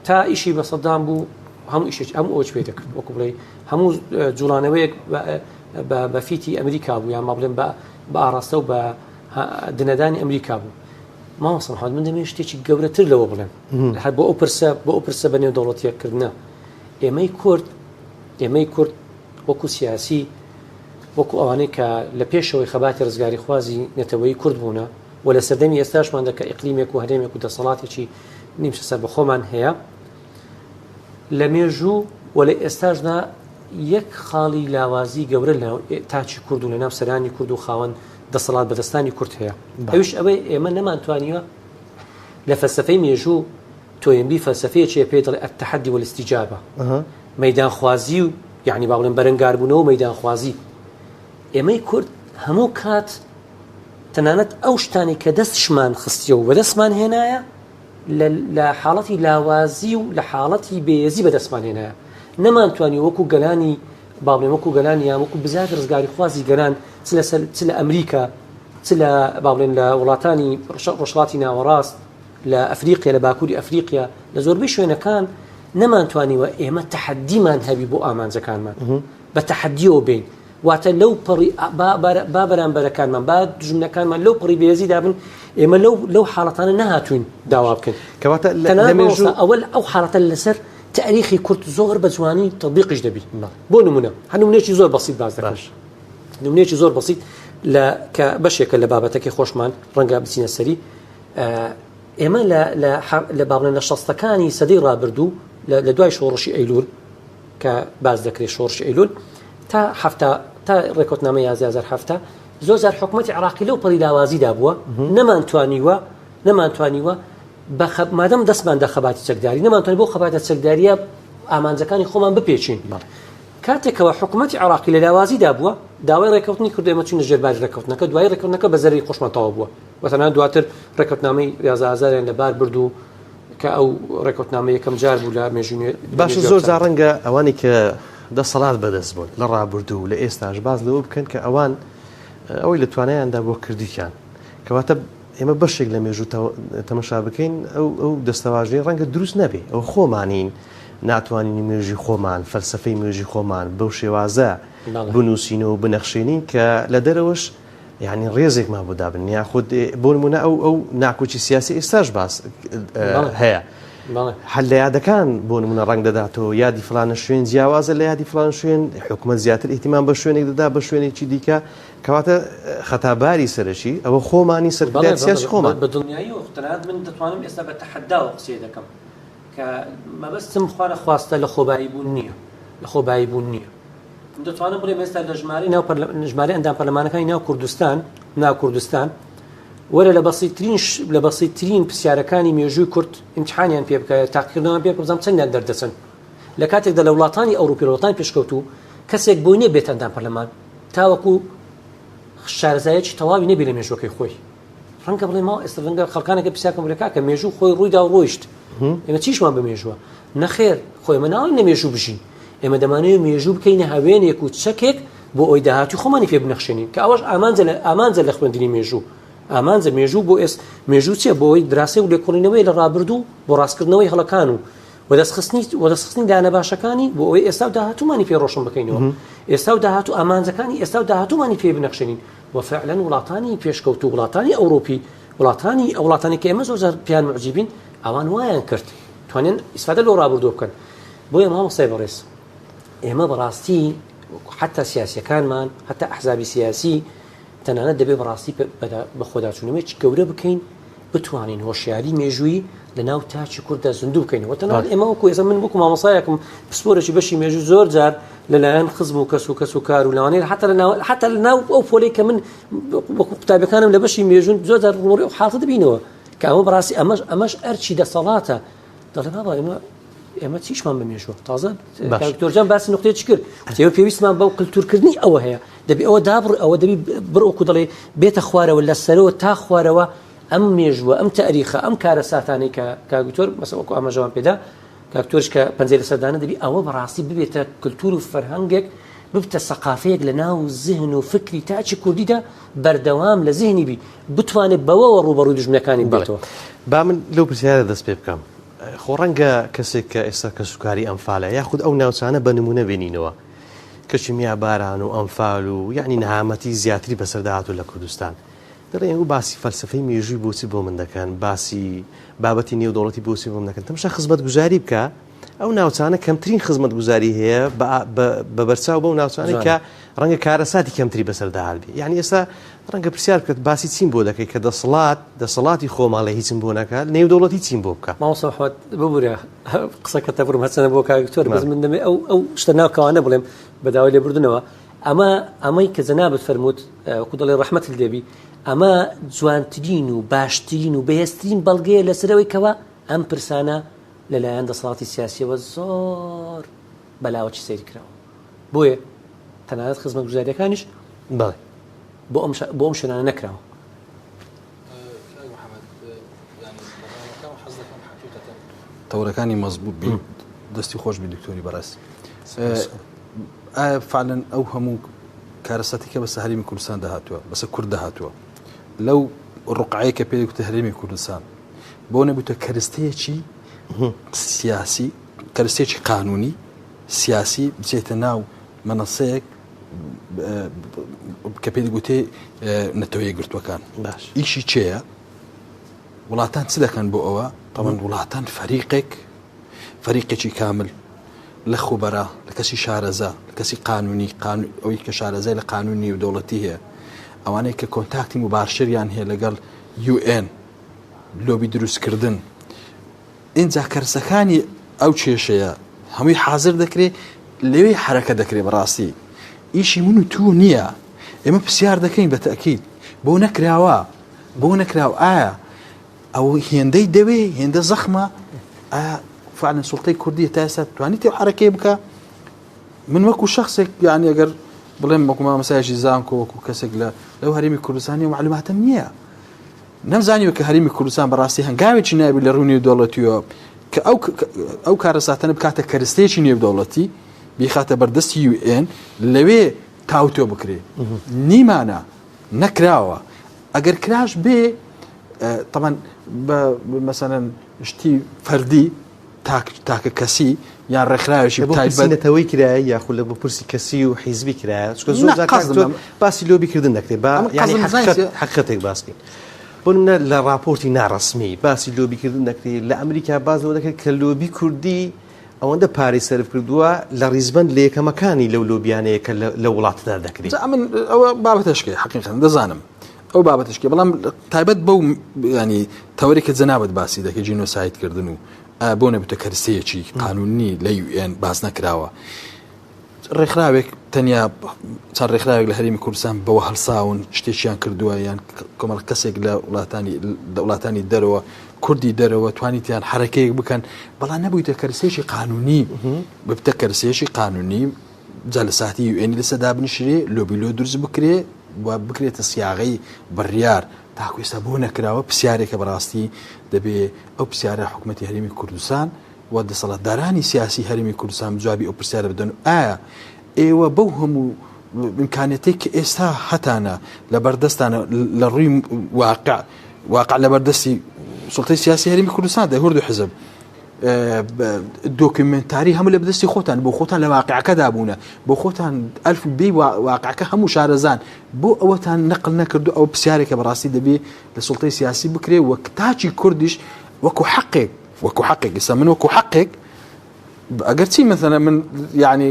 تا ئیشی بە سەدام بوو هەموو ئیشێک هەموو ئەوە پێ دەکرد وەکو بڵێ هەموو جوڵانەوەیەک بە فیتی ئەمریکا بوو یان بڵێن بە ئاراستە و بە دنەدانی ئەمریکا بوو مامۆستا محەممەد من دەمێ شتێکی گەورەتر لەوە بڵێن بۆ ئەو پرسە بە نێو دەوڵەتیەکردنە ئێمەی کورد وەکو سیاسی وەکو ئەوانەی کە لە پێشەوەی خەباتی ڕزگاری خوازی نێتەوەی کورد بوونە و لە سەردەمی ئێستاشمان دەکە ئیقلیمێک و هەرێمێک و دەسەڵاتێکی نیمشە سەر بەخۆمان هەیە لە مێژوو و لە ئێستاشدا یەک خاڵی لاوازی گەورە لە تاچی کورد و لە ناو سەرانی کورد و خاوەن دەسەڵات بەدەستانی کورد هەیە ئەوش ئەوەی ئێمە نەمانتوانیوە لە فەلسەفەی مێژوو تۆیمبی فەلسەفەیەکیە پێی دەڵێ التحدي والاستجابة مەیدان خوازی و یعنی با بڵێن بەرەنگاربوونەوە مەیدان خوازی ئێمەی کورد هەموو کات تەنانەت ئەو شتانی کە دەستشمان خستیە و بەدەستمان هێنایە لە حاڵەتی لاوازی و لە حاڵەتی بێزی بەدەستمان هێنایە نەمانتوانی وەکو گەلانی با بڵێن وەکو گەلانی یان وەکو بزات ڕزگاری خوازی گەلان چ لە ئەمریکا چ لە با بڵێن لە وڵاتانی ڕۆژهەڵاتی ناوەڕاست لە ئەفریقیا لە باکووری ئەفریقیا لە زۆربەی شوێنەکان نەمانتوانیوە ئێمە تەحەدیمان هەبی بۆ ئامانجەکانمان بە تەحەدیەوە بین واتە لەو پەڕی با بەرامبەرەکانمان با دژمنەکانمان لەو پڕی بێزی دابن ئێمە لەو حاڵەتانە نەهاتوین داوا بکەن کەواتە ئەوەل ئەو حاڵەتە لەسەر تاریخی کورد زۆر بە جوانی تەطبیقیش دەبی بۆ نمونە هەنوونێکی زۆر بەسیط باز دەکەن نمونێکی زۆر بەسیط کە بەشێکە لە بابەتەکەی خۆشمان ڕەنگە بچینە سەری ئێمە لە باڵێن لە شەستەکانی سەدەی ڕابردوو لە دوای شۆڕشی ئەیلول کە باز دەکرێت شۆڕشی ئەیلول تا ڕێکوتنامە 11/7 زۆر جار حکومەتی عراقی لەو پەڕی لاوازیدا بووە نەمانتوانیوە مادەم دەستمان دە خەباتی چەکداری نەمانتوانی بۆ خەباتە چەکداریە ئامانجەکانی خۆمان بپێچین کاتێکەوە حکومەتی عراقی لە لاوازیدا بووە داوای ڕێکەوتنی کورد ئێمە چوونە ژێرباری ڕێکەوتنەکە دوای ڕێکەوتنەکە بە زەرری خۆشمانتەواو بووە وەتەنان دواتر ڕێکەوتنامەی 11,000 لەبار بردو کە ئەو ڕێکەوتنامە یەکەم جار بوو لە مێژووی باش زۆر جار ڕەنگە ئەوانی کە دەسەڵات بەدەست بوون لە ڕابردوو و لە ئێستاش باز لەوە بکەن کە ئەوان ئەوەی لە توانایاندا بۆ کردیان کەواتە ئێمە بەشێک لە مێژوو تەمەشا بکەین ئەو دەستەواژەی ڕەنگە دروست نەبێ ئەو خۆمانین ناتوانین مێژی خۆمان فەلسەفەی مێژی خۆمان بەو شێوازە بنووسین و بنەخشێنین کە لە دەرەوەش یعنی ڕێزێکمان بۆ دابن یاخود بۆ نمونە ئەو ناکۆچی سیاسی ئێستاش باس هەیە هەل لە یادەکان بۆ نمونە ڕنگ دەداتەوە یادی فلانە شوێن جیاوازە لە یادی فلان شوێن حکومەت زیاتر ئیتیمان بە شوێنێک دەدا بە شوێنێکی دیکە کەواتە خەتاباری سەرشی ئەوە خۆمانی سەرکردات سیاسی خۆمان بە دڵنیایی و اختلاف من دەتوانم ئێستا بە تەحەداوە قسەی دەکەم کە مەبەستم خوارە خواستە لە خۆبایی بوون نییە لە خۆبایی بوون نییە دەتوانم بڵێم ئێستا لە ژمارە ئەندام پەرلەمانەکانی ناو کوردستان وەرە لە بەسیترین پرسیارەکانی مێژووی کورد ئیمتحانیان پێ بکە تاقیکردنەوەیان پێ بزانم چەندیان دەردەچن لە کاتێکدا لە وڵاتانی ئەوروپی وڵاتانی پێشکەوتوو کەسێک بۆی نییە بێت ئەندام پەرلەمان تاوەکو شارەزایەکی تەواوی نەبێت لە مێژووەکەی خۆی ڕەنگە بڵێ ماوە ئێستا ڕەنگە خەڵکانێکە پرسیارکەم بڵێ کاکە مێژوو خۆی ڕوویدا و ڕۆیشت ئێمە چیشمان بە مێژووە نەخێر خۆی ئێمە ناوەی نەمێژوو بژین ئێمە دەمانەوێت مێژوو بکەینە هاوێنێک و چەکێک بۆ ئەوی داهاتی خۆمانی پێ بنەخشێنین کە ئەوەش ئامانجە لە خوێندنی مێژوو ئامانجە مێژوو بۆ مێژوو چیە بۆ ئەوی دراسی و لێکۆڵینەوەی لە ڕابردوو بۆ ڕاستکردنەوەی هەڵەکان و وەدەستخستنی دانە باشەکانی بۆ ئەوەی ئێستا و داهاتوومانی پێ ڕۆشن بکەینەوە ئێستا و داهاتوو ئامانجەکانی ئێستا و داهاتوومانی پێ بنەخشێنین وفعلا وڵاتانی پێشکەوتوو وڵاتانی ئەوروپی وڵاتانی کە ئێمە زۆر پیان معجیبین ئەوان وایان کرد توانێن ئیسفادە لەو ڕابردوو بکەن بۆیە مامۆستای بەڕێز ئێمە بەڕاستی حتا سیاسیەکانمان حتا ئەحزابی سیاسی تەنانەت دەبێت بەڕاستی بە خۆداچوونەوەی گەورە بکەین بتوانین هۆشیاری مێژووی لە ناو تاچی کورددا زیندوو بکەینەوە تەنانەت ئێمە وەکو ئێستا من وەکو مامۆستایەکم پسپۆرێکی بەشی مێژوو زۆر جار لەلایەن خزم و کەس و کار و لەوانەیە حتا لە ناو ئەو پۆلەی کە من وەکو قوتابەکانم لە بەشی مێژوون زۆر جار ڕۆڵی حاڵەتە دەبینەوە کە ئەمە بەڕاستی ئەمەش ئەرچی دەسەڵاتە دەڵێ بابا ئێمە چیشمان بمێژوە تازە دکتۆرجان باسی نقطەیەکی کرد ئێوە پێویستمان بەو کللتورکردنی ئەوە هەیە دەبی ئەوە دابڕ ئەوە دەبی بڕۆکو دەڵێ بێتە خوارەوە لە سەرەوە تا خوارەوە ئەم مێژووە ئەم تاریخە ئەم کارە ساتانەی کە کاگوتۆر مەسەوەکو ئاماژەوان پێدا کاکتۆرش کە پەنجەی لە سەردانە دەبی ئەوە بەڕاستی ببێتە کللتور و فەرهەنگێک ببتە سەقافەیەک لە ناو زیهن و فکری تاچی کوردیدا بەردەوام لە زیهنی بی بتوانێت بەوەوە ڕوبەڕووی دژمنەکانی بێتەوە با من لەو پرسیارە دەست پێ بکەم خۆڕەنگە کەسێک کە ئێستا کە سوکاری ئەمفالە یاخود ئەو ناوچانە بە نمونە بینینەوە کەچی میا باران و ئەمفال و یعنی نەهامەتی زیاتری بەسەرداهات و لە کوردستان دەڵێن و باسی فەلسفەی مێژووی بۆچی بۆ من دەکەن باسی بابەتی نێودەوڵەتی بۆچی بۆ من دەکەن تەماشا خزمەت گوزاری بکە ئەو ناوچانە کەمترین خزمەت گوزاری هەیە بە بەرچاو بەو ناوچانەی کە ڕەنگە کارەساتی کەمتری بەسەرداهات بێ یعنی ئێستا ڕەنگە پرسیار بکات باسی چیم بۆ دەکەی کە دەسەڵاتی خۆمان لە هیچم بۆ نەکات نێودەوڵەتی چیم بۆ بکە ماوەسا حوت ببوورە قسەکە تەبڕم هەچەنە بۆ کاکتۆر بەس من دەمێ ئەو شتە ناوکەوانە بڵێم بەداوای لێبوردنەوە ئەمەی کە جەنابەت فەرمووت وەکو دەڵێ ڕەحمەت دەبی ئەمە جوانترین و باشترین و بەهێزترین بەڵگەیە لەسەرەوەی کەوە ئەم پرسانە لەلایەن دەسەڵاتی سیاسیەوە زۆر بەلاوەکی سەیری کراوە. بۆیە تەنانەت خزمەت گوزاریەکانیش بەڵێ بۆ ئەم شوێنانە نەکراوە. تەورەکانی مەزبوط بی دەستی خۆش بی دکتۆری بەڕاست. ئایا فعلەن ئەو هەموو کارەساتی کە بەسە هەرێمی کوردستان داهاتووە بەسە کورد داهاتووە لەو ڕوقعەیە کە پێ وتە هەرێمی کوردستان بۆ نەبووتە کەرستەیەکی سیاسی کەرستێکی قانونی سیاسی بچێتە ناو مەنەسەیەک کە پێی گوتێ نەتەوەیە گرتوەکان باش ئیشی چێە وڵاتان چ دەکەن بۆ ئەوە تەمەند وڵاتان فەریقێکی کامل لە خوبەرە لە کەسی شارەزا لە کەسی قانونی ئەوەی کە شارەزای لە قانونی و دەوڵەتی هەیە ئەوانەیە کە کۆنتاکتی مباشریان هەیە لەگەڵ UN لۆبی دروستکردن ئینجا کەرسەکانی ئەو کێشەیە هەمووی حاضر دەکرێت لەوێ حرەکە دەکرێت بەڕاستی ئیشی من و تو نییە ئێمە پرسیار دەکەین بە تەکید بۆ نەکراوە ئایا ئەو هێندەی دەوێ هێندە زەخمە ئایا فعلا سوڵتەی کوردی تا ئێستا توانیت حرەکەی بکە من وەکو شخصێک یعنی ئەگەر بڵێم وەکو مامۆستایەکی زانکۆ وەکو کەسێک لەو هەرێمی کوردستانی معلوماتم نییە نەمزانیوە کە هەرێمی کوردستان بەڕاستی هەنگاوێکی نابی لە ڕوونی دەوڵەتیەوە کە ئەو کارەساتانە بکاتە کەرستەیەکی نێودەوڵەتی بیخاتە بەردەستی UN لەوێ تاوتۆ بکرێ نیمانە نەکراوە ئەگەر کراش بێ طبعا مثلا شتی فەردی تاکە کەسی یان ڕێکخراوێکی تایبەتەوەی کرایە یاخود لە بۆ پرسی کەسی و حیزبی کرایە چکە زۆر باسی لۆبیکردن دەکرێت با یعنی حقیقەتێک باسکەین بۆ نمونە لە راپۆرتی ناڕەسمی باسی لۆبیکردن دەکرێت لە ئەمریکا بازەوە دەکرێت کە لۆبی کوردی ئەوەندە پارەی سەرف کردووە لە ڕیزبەند لە یەکەمەکانی لەو لۆبیانەیە کە لە وڵاتدا دەکرێت. من ئەوە بابەتەشکێ حقیقەتەن دەزانم ئەو بابەتشکێ بەڵام تایبەت بەو ینی تەوەری کە جەنابەت باسی دەکەی جینۆسایدکردن و بۆ نەبووتە کەرسەیەکی قانونی لە UN باز نەکراوە ڕێکخراوێک تەنیا چەند ڕێکخراوێک لە هەرێمی کوردستان بەوە هەڵساون شتێکیان کردووە یان کۆمەڵ کەسێک لە وڵاتانی دەرەوە کوردی دەرەوە توانیتیان حرەکەیەک بکەن بەڵام نەبوویتە کەرسەیەکی قانونی ببتە کەرسەیەکی قانونی جا لە ساتی UN لەسەدا بنشرێ لۆبیلۆ دروست بکرێ و بکرێتە سیاغەی بڕیار تاکو ئێستا بۆ نەکراوە پرسیارێکە بەڕاستی دەبێ ئەو پرسیارە حکوومەتی هەرێمی کوردستان و دەسەڵاتدارانی سیاسی هەرێمی کوردستان جوابی ئەو پرسیارە بدەن ئایا ئێوە بەو هەموو ئیمکانێتێک کە ئێستا هەتانە لە بەردەستانە لە ڕووی واقع لە بەردەستی سوڵتەی سیاسی هەرێمی کوردستان دەهورد و حزب دۆکیومنتاری هەموو لە بەدەستی خۆتان بۆ خۆتان لە واقعەکەدا بوونە بۆ خۆتان ئەلف بێ واقعەکە هەموو شارەزان بۆ ئەوەتان نەقل نەکردو ئەو پرسیارێکە بەڕاستی دەبێ لە سوڵتەی سیاسی بکرێ وەک تاچی کوردیش وەکو حەقێک ئێستا من وەکو حەقێک ئەگەر چی مثلا من یعنی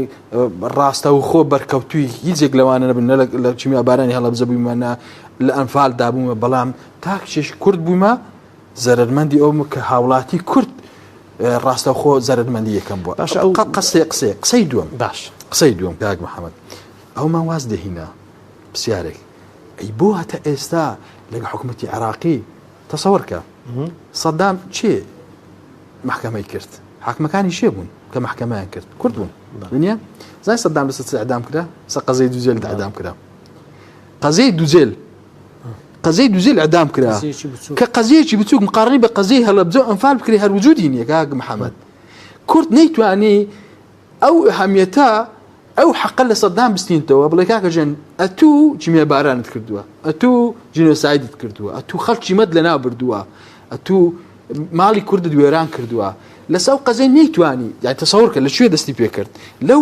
ڕاستە و خۆ بەرکەوتووی هیچێک لەوانە نەبن لە چیمی ئابارانی هەڵەبجە بوویمانە لە ئەنفال دابوومە بەڵام تاکشێش کورد بوومە زەرمەندی ئەوم کە هاوڵاتی کورد ڕاستە خۆ زەرمەندی یەکەم بووە باش ئەو قسەی دووەم باش قسەی دووەم کاک محەممەد ئەومان واز دەهینە پرسیارێک ئەی بۆ هەتە ئێستا لەگە حکوومەتی عێراقی تەسەوەرکە سەدام چێ محکەمەی کرد حاکمەکانی شێ بوون کە محکەمەیان کرد کورد بوون دنیا زای سەدام لەسەر چ ئەعدام کرا سە قەزەی دووجێل ئەعدام کرا قەزەی دووجێل ئەعدام کرا کە قەزەیەکی بچووک مقارنەی بە قەزەی هەڵەبجە و ئەنفال بکرێ هەر وجودی نییە کاک محەممەد کورد نەیتوانی ئەو ئەهەمیەتە ئەو حەقە لە سەدام بستینتەوە بڵێ کاکە ژێن ئەتوو چیمیە بارانت کردووە ئەتوو جینۆسایدت کردووە ئەتوو خەڵکی مەد لەناو بردووە ئەتوو ماڵی کوردت وێران کردووە لەسەر ئەو قەزەی نەیتوانی یعنی تەسەوەرکە لەکوێ دەستی پێ کرد لەو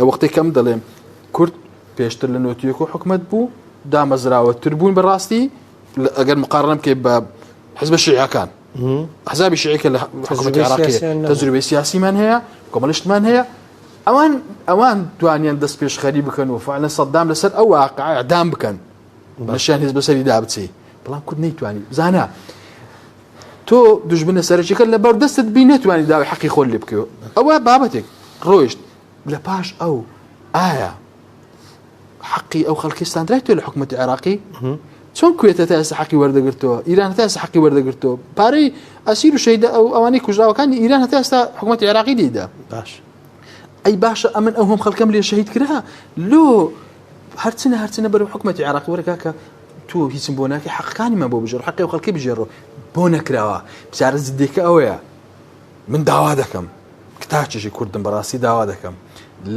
وەختەی کەم دەڵێم کورد پێشتر لە نۆتیۆک و حکومەت بوو دامەزراوەتر بوون بەڕاستی ئەگەر مقارنە بکەی بە حزب شیعەکان حزابی شیعەکە لە حکومەتی عێراقی تەجروبەی سیاسیمان هەیە کۆمەڵیشتمان هەیە ئەوان توانیان دەست پێشخەری بکەن و فعلا سەدام لەسەر ئەو واقعە ئەعدام بکەن بەشیان هیچ بەسەری دابچێ بەڵام کورد نەیتوانی زانە تۆ دوژبنە سەرچیەکە لە بەردەستت بی نەتوانی داوای حەقی خۆت لێ بکەوە ئەوە بابەتێک ڕۆیشت لە پاش ئەو ئایا حەقی ئەو خەڵکی ستاندرای تۆ لە حکومەتی عێراقی چۆن کوێتە تا ئێستا حەقی وەردەگرتەوە ئیران هەتا ئێستا حەقی وەردەگرتەوە پارەی ئەسیر و شەیدا ئەو ئەوانەی کوژراوەکانی ئیران هەتا ئێستا حکوومەتی عێراقی دەیدا باش ئەی باشە ئەمن ئەو هەم خەڵکەم لێ شەهید کرا لۆ هەرچنە بەرەو حکوومەتی عێراقی وەرە کاکە تۆ هیچم بۆ ناکەی حەقەکانیمان بۆ بژێڕ حەقی و خەڵکی بژێڕۆ بۆ نەکراوە بچارە زیدێکە ئەوەیە من داوا دەکەم کتاچێکی کوردم بەڕاستی داوا دەکەم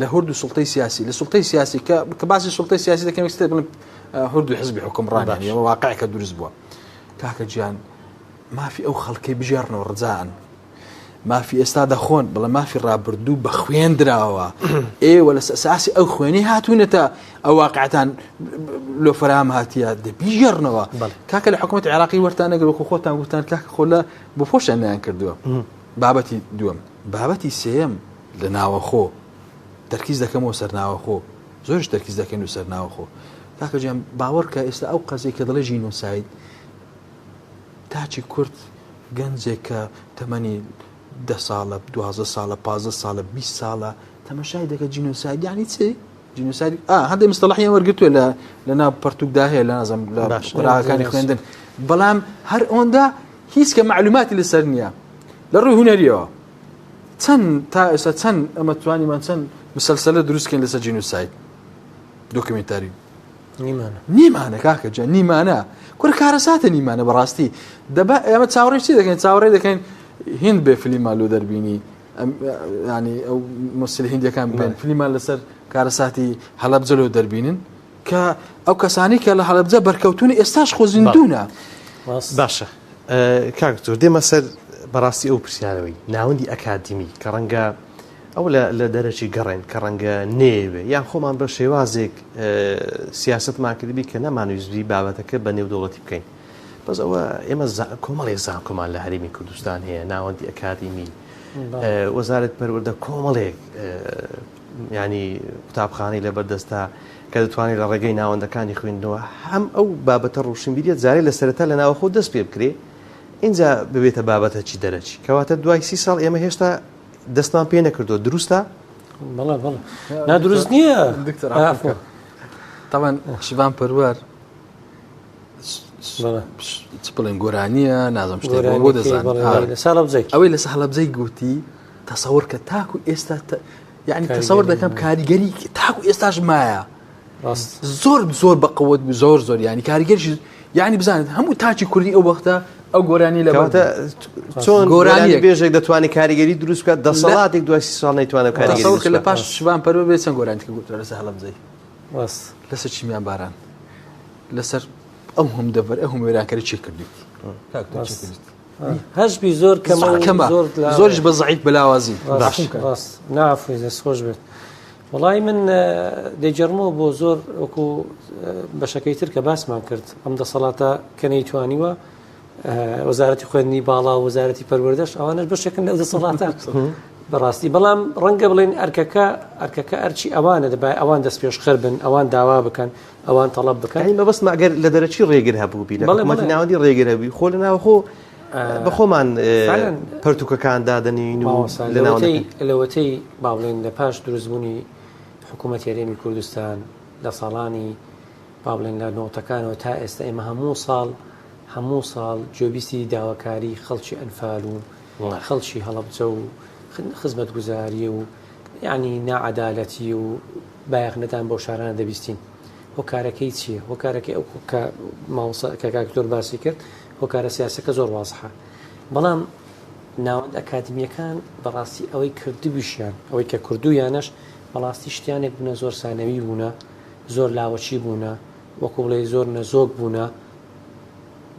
لە هەردوو سوڵتەی سیاسی لە سوڵتەی سیاسی کە باسی سوڵتەی سیاسی دەکەم ویستێ بڵێم هەردوو حزبی حکومڕانی ئەمە واقعەکە دروست بووە کاکە گیان مافی ئەو خەڵکەی بژێڕنەوە ڕجان مافی ئێستا دەخۆن بڵێ مافی ڕابردوو بە خوێندراوە ئێوە لە ساسی ئەو خوێنی هاتوونەتە ئەو واقعەتان لۆ فەرام هاتیە دەبیژێڕنەوە کاکە لە حکوومەتی عێراقی وەرتانەگەر وەکو خۆتان گوتان کاکە خۆ لە بۆ خۆشیان کردووە بابەتی دووەم بابەتی سێەم لە ناوەخۆ تەرکیز دەکەمەوە سەر ناوەخۆ زۆرش تەرکیز دەکەن و سەر ناوەخۆ کاکە گیان باوەڕ کە ئێستا ئەو قەزێک کە دەڵێ ژینۆساید تاچی کورد گەنجێک کە تەمەنی 10 ساڵە 12 ساڵە 15 ساڵە 20 ساڵە تەماشای دەکە جینۆساید یعنی چی جینۆساید هەندێک مستەڵحیان وەرگتووە لە ناو پەرتوکدا هەیە لە نازم لە قوراغەکانی خوێندن بەڵام هەر ئەوەندا هیچ کە معلوماتی لەسەر نییە لە ڕووی هونەریەوە چەند تا ئێستا چەند ئەمە توانیمان چەند مسلسلە دروستکەین لەسەر جینۆساید دۆکومنتاری نیمانە کاکە جا نیمانە کورە کارەساتە نیمانە بەڕاستی دەبا ئێمە چاوەڕێی چی دەکەین چاوەڕێی دەکەین هند بێ فلیمان لۆ دەربینی ینی ئەو مەسل هندیەکان بێن فلیمان لەسەر کارەساتی هەڵەبجە لۆ دەربینن کە ئەو کەسانی کە لە هەڵەبجە بەرکەوتونی ئێستاش خۆ زیندوونە باشە کاکتۆر دێمە سەر بەڕاستی ئەو پرسیارەوەی ناوەندی ئەکادمی کە ڕەنگە ئەو لە دەرەکی گەڕێن کە ڕەنگە نێوێ یان خۆمان بە شێوازێک سیاستمان کردبی کە نەمانویستبی بابەتەکە بە نێودوڵەتی بکەین بەس ئەوە ئێمە کۆمەڵێک زانکۆمان لە هەرێمی کوردستان هەیە ناوەندی ئەکادمی وەزارەت پەروەردە کۆمەڵێک ینی قوتابخانەی لەبەردەستە کە دەتوانێت لە ڕێگەی ناوەندەکانی خوێندنەوە هەم ئەو بابەتە ڕوشین بیرێت زارێ لە سەرەتا لە ناوەخۆ دەست پێ بکرێ اینجا ببێتە بابەتە چی دەرەچی کەواتە دوای 30 ساڵ ئێمە هێشتا دەستمان پێ نەکردو دروستە؟ بەڵێ نادروست نییە تاوان شیوان پەروەر چ بڵێن گۆرانیە نازم شتێک بۆ دەزانێت ئەوەی لە هەڵەبجەی گوتی تەسەوڕ کە تاکو ئێستا یعنی تەسەوڕ دەکەم کاریگەری تاکو ئێستاش مایە زۆر بەقەوت زۆر ینی کاریگەریش یعنی بزانێت هەموو تاچی کوردی ئەو وەختە ئەو گۆرانی لە چۆن گۆرانی بێژێک دەتوانێت کاریگەری دروست بکات دەسەڵاتێک دوای 30 ساڵ نەیتوانێت کاریگەری لە پاش شیوان پەروەر بێت چەند گۆرانیکە گوترا لەسەر هەڵەبجەی لەسەر چیمیان باران لەسەر ئەو هەم دەبەر ئەو هەموێرانکەری چی کردیت هەشبی زۆر کەمە زۆریش بە زەعیف بەلاوازی نافی دەستخۆش بێت وڵای من دەیجەرمەوە بۆ زۆر وەکو بەشەکەی تر کە باسمان کرد ئەم دەسەڵاتە کە نەیتوانیوە وەزارەتی خوێندنی باڵا و وەزارەتی پەروەردەش ئەوانش بەشێکن لەو دەسەڵاتە بەڕاستی بەڵام ڕەنگە بڵێن ئەرکەکە ئەرچی ئەوانە دەبای ئەوان دەست پێشخەر بن ئەوان داوا بکەن ئەوان تەڵەب بکەن مەبەست ئەگەر لە دەرەچی ڕێگر هەبووبی لە حکومەتی ناوەندی ڕێگر هەبووی خۆ لە ناوەخۆ بەخۆمان پەرتوکەکان دادەنین و لەوەتەی با بڵێن لە پاش دروستبوونی حکوومەتی هەرێمی کوردستان لە ساڵانی با بڵێن لە نۆتەکانەوە تا ئێستا ئێمە هەموو ساڵ جۆبیستی داواکاری خەڵکی ئەنفال و خەڵکی هەڵەبجە و خزمەت گوزاریە و یعنی ناعەدالەتی و بایەخنەتان بۆ شارانە دەبیستین هۆکارەکەی چییە هۆکارەکەی ئەو کە کاکتۆر باسی کرد هۆکارە سیاسەکە زۆر وازحە بەڵام ناوەند ئەکادمیەکان بەڕاستی ئەوەی کردبووشیان ئەوەی کە کردویانەش بەڕاستی شتیانێک بوونە زۆر سانەوی بوونە زۆر لاوەچی بوونە وەکو بڵێ زۆر نەزۆک بوونە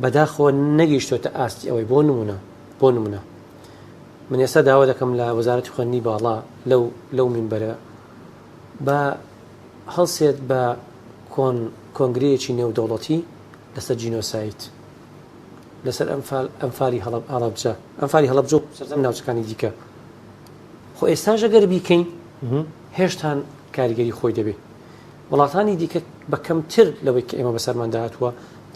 بەداخەوە نەگەیشتۆتە ئاستی ئەوەی بۆ نمونە من ئێستا داوا دەکەم لە وەزارەتی خوێندنی باڵا لەو منبەرە بە هەڵسێت بە کۆنگرەیەکی نێودەوڵەتی لەسەر جینۆساید لەسەر ئەنفالی هەڵەبجە و سەردەم ناوچەکانی دیکە خۆ ئێستاش ئەگەر بیکەین هێشتان کاریگەری خۆی دەبێت وڵاتانی دیکە بە کەمتر لەوەی کە ئێمە بەسەرمان داهاتووە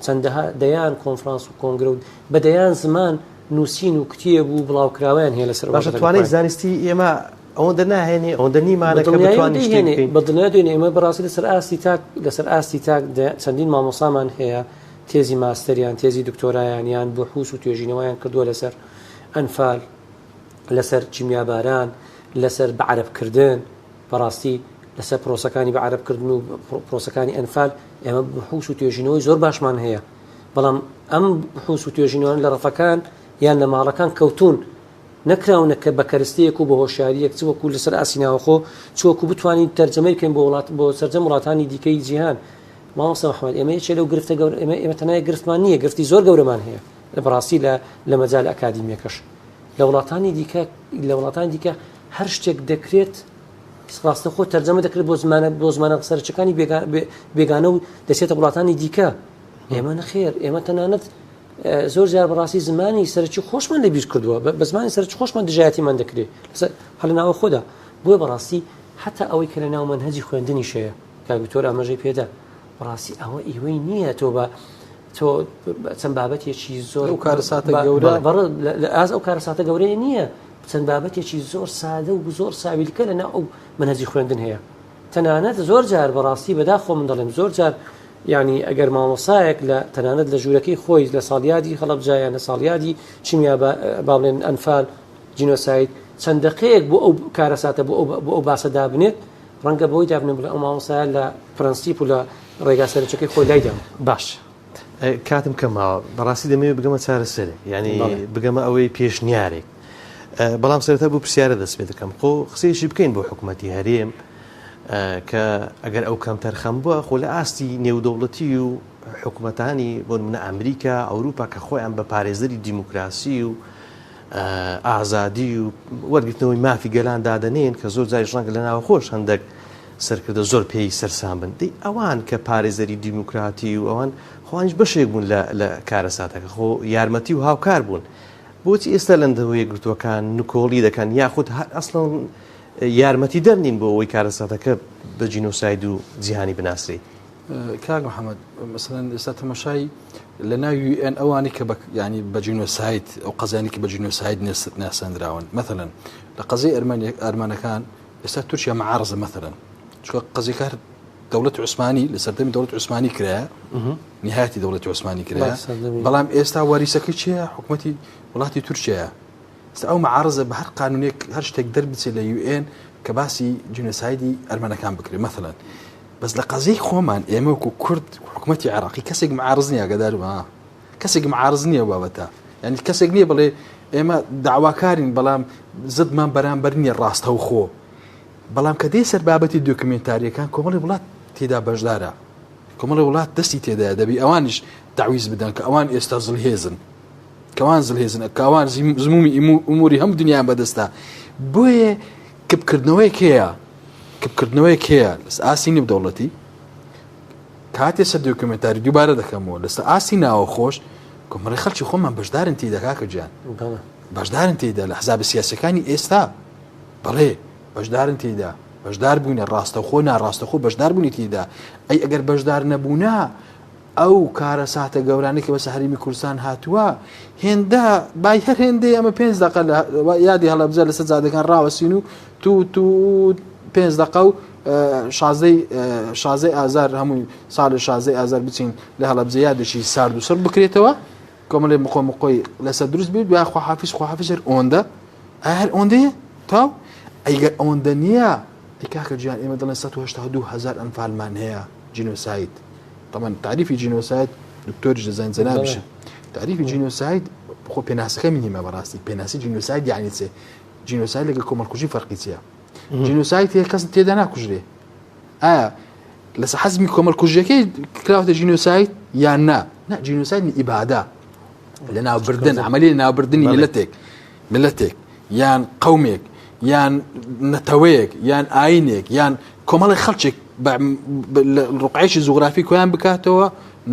چەندەها دەیان کۆنفرانس و کۆنگرە و بە دەیان زمان نووسین و کتێب بوو بڵاوکراویان هەیە لەسەر باشە توانێت زانستی ئێمە ئەوەندە ناهێنێ ئەوەندە نیمانەکە بە دڵنیا دوێنێ ئێمە بەڕاستی لەسەر ئاستی تاک چەندین مامۆسامان هەیە تێزی ماستەریان تێزی دکتۆرایانیان بۆ حوس و توێژینەوەیان کردووە لەسەر ئەنفال لەسەر چیمیاباران لەسەر بەعرەبکردن بەڕاستی لەسەر پرۆسەکانی بەعرەبکردن و پرۆسەکانی ئەنفال ئێمە حوس و توێژینەوەی زۆر باشمان هەیە بەڵام ئەم حوس و توێژینەوەن لە ڕەفەکان یان لە ماڵەکان کەوتون نەکراونەکە بە کەرستەیەک و بە هۆشیاریەک چوەکو لەسەر ئاسیناوەخۆ چوەکو بتوانین تەرجەمەی بکەین بۆ سەرجەم وڵاتانی دیکەی جیهان مامۆستا محەممەد ئێمە چێ لەو گرفتە ئێمە تەنای گرفتمان نییە گرفتی زۆر گەورەمان هەیە لە بەڕاستی لە مەجال ئەکادیمیەکەش لە وڵاتانی دیکە هەر شتێک دەکرێت ڕاستەخۆ تەرجەمە دەکرێت بۆ زمانە سەرچەکانی بێگانە و دەچێتە وڵاتانی دیکە ئێمە نەخێر ئێمە تەنانەت زۆر جار بەڕاستی زمانی سەرچی خۆشمان لەبیر کردووە بە زمانی سەرچ خۆشمان دژایەتیمان دەکرێت هەڵە ناوە خۆدا بۆیە بەڕاستی حتا ئەوەی کە لە ناو منهەجی خوێندنی شەیە کاگوتۆر ئاماژەی پێدا بەڕاستی ئەوە ئیوەی نییە تۆ چەند بابەتێکی زۆر ئەو کارەساتە گەورە ئاز ئەو کارەساتە گەورەیە نییە چەند بابەتێکی زۆر سادە و زۆر ساویلکە لە ناو ئەو منهەجی خوێندن هەیە تەنانەت زۆر جار بەڕاستی بەداخۆ من دەڵێم زۆر جار یعنی ئەگەر مامۆسایەک لە تەنانەت لە ژوورەکەی خۆی لە ساڵیادی خەڵەبجایە لە ساڵیادی چیمیا باڵێن ئەنفال جینۆساید چەند دقەیەک بۆ ئەو کارەساتە بۆ ئەو باسە دابنێت ڕەنگە بۆی دابنێت بڵێ ئەو مامۆسایە لە پرەنسیپ و لە ڕێگا سەرچەکەی خۆی لایدا باش کاتم کەماوە بەڕاستی دەمەوێت بگەمە چارەسەرێک یعنی بگەمە ئەوەی پێشنیارێک بەڵام سەرەتا بوو پرسیارە دەست پێ دەکەم خۆ قسەیەشی بکەین بۆ حکوومەتی هەرێم کە ئەگەر ئەو کەم تەرخەم بووە خۆ لە ئاستی نێودەوڵەتی و حکوومەتانی بۆ نمونە ئەمریکا ئەوروپا کە خۆیان بە پارێزەری دیموکراسی و ئازادی و وەرگرتنەوەی مافی گەلان دادەنێن کە زۆر جای ڕەنگە لە ناوە خۆش هەندێک سەرکردە زۆر پێی سەرسان بن دەی ئەوان کە پارێزەری دیموکراتی و ئەوان خۆیانش بەشێک بوون لە کارەساتەکە خۆ یارمەتی و هاوکار بوون بۆچی ئێستا لەندەوەی گرتوەکان نکۆڵی دەکەن یاخود ئەسڵەن یارمەتی دەرنین بۆ ئەوەی کارەساتەکە بە جینۆساید و جیهانی بناسرێت کاک محەممەد مثلەن ئێستا تەماشای لە ناو UN ئەوانی کە ینی بە جینۆساید ئەو قەزانی کە بە جینۆساید ناسەندراون مثلەن لە قەزەی ئەرمانەکان ئێستا تورکیا معارزە مثلەن چکە قەزیکار دەوڵەتی عوسمانی لە سەردەمی دەوڵەتی عوسمانی کرایە نهایەتی دەوڵەتی عوسمانی کرایە بەڵام ئێستا واریسەکەی چییە حکوومەتی وڵاتی تورکیایە ئەو معارزە بە هەر قانونێک هەر شتێک دەربچێت لە UN کە باسی جینۆسایدی ئەرمەنەکان بکرێت مثلەن بەس لە قەزەی خۆمان ئێمە وەکو کورد حکوومەتی عێراقی کەسێک معارز نییە گەدارمە کەسێک معارز نییە بابەتە یعنی کەسێک نییە بڵێ ئێمە داواکارین بەڵام زدمان بەرامبەر نییە ڕاستە و خۆ بەڵام کە دێ سەر بابەتی دۆکمنتاریەکان کۆمەڵی وڵات تێدا بەشدارە کۆمەڵی وڵات دەستی تێدایە دەبی ئەوانیش داویز بدەن کە ئەوان ئێستا زڵهێزن کەوان زڵهێزن کاوان زمومی ئوموری هەم دنیایان بەدەستە بۆیە کبکردنەوەی کێیە لەس ئاسی نێودەوڵەتی کاتێ سەر دۆکمنتاری دووبارە دەکەمەوە لەسەر ئاسی ناوە خۆش کۆمەڵی خەڵکی خۆمان بەشدارن تێدا کاکە گیان بەشدارن تێدا لە حزاب سیاسەکانی ئێستا بەڵێ بەشدارن تێدا بەشدار بوونە ڕاستەخۆ ناڕاستەخۆ بەشدار بوونی تێدا ئەی ئەگەر بەشدار نەبوونا ئەو کارە ساتە گەورانەی کە بە سەحریمی کوردستان هاتووە هێندا بای هەر هێندەی ئەمە 5 دقە یادی هەڵەبجە لەسەر جادەکان ڕاوەسین و تو 5 دقە و شازەی ئازار هەمووی ساڵی شازەی ئازار بچین لە هەڵەبجە یادێکی سارد و سەر بکرێتەوە کۆمەڵێ مقۆی لەسەر دروست بێت بیا خواحافیز هەر ئۆندە هەر ئۆندەیە تاو ئەیگەر ئەوەندە نییە ئەی کاکە گیان ئێمە دەڵێن 182,000 ئەنفالمان هەیە جینۆساید طبعا تعریفی جینۆساید دکتۆریش دەزانین جەنابیش تعریفی جینۆساید خۆ پێناسەکە مینیمە بەڕاستی پێناسی جینۆساید یعنی چێ جینۆساید لەگەڵ کۆمەڵکوژی فەرقی چییە جینۆساید هەیە کەس تێدا ناکوژرێ ئایا لەسەر حەزمی کۆمەڵکوژیەکەی کراوەتە جینۆساید یان نا جینۆساید ئیبادە لە ناوبردن عملی ناوبردنی ملەتێک یان قەومێک یان نەتەوەیەک یان ئاینێک یان کۆمەڵی خەڵکێک ڕقعیشی زوغرافی کۆیان بکاتەوە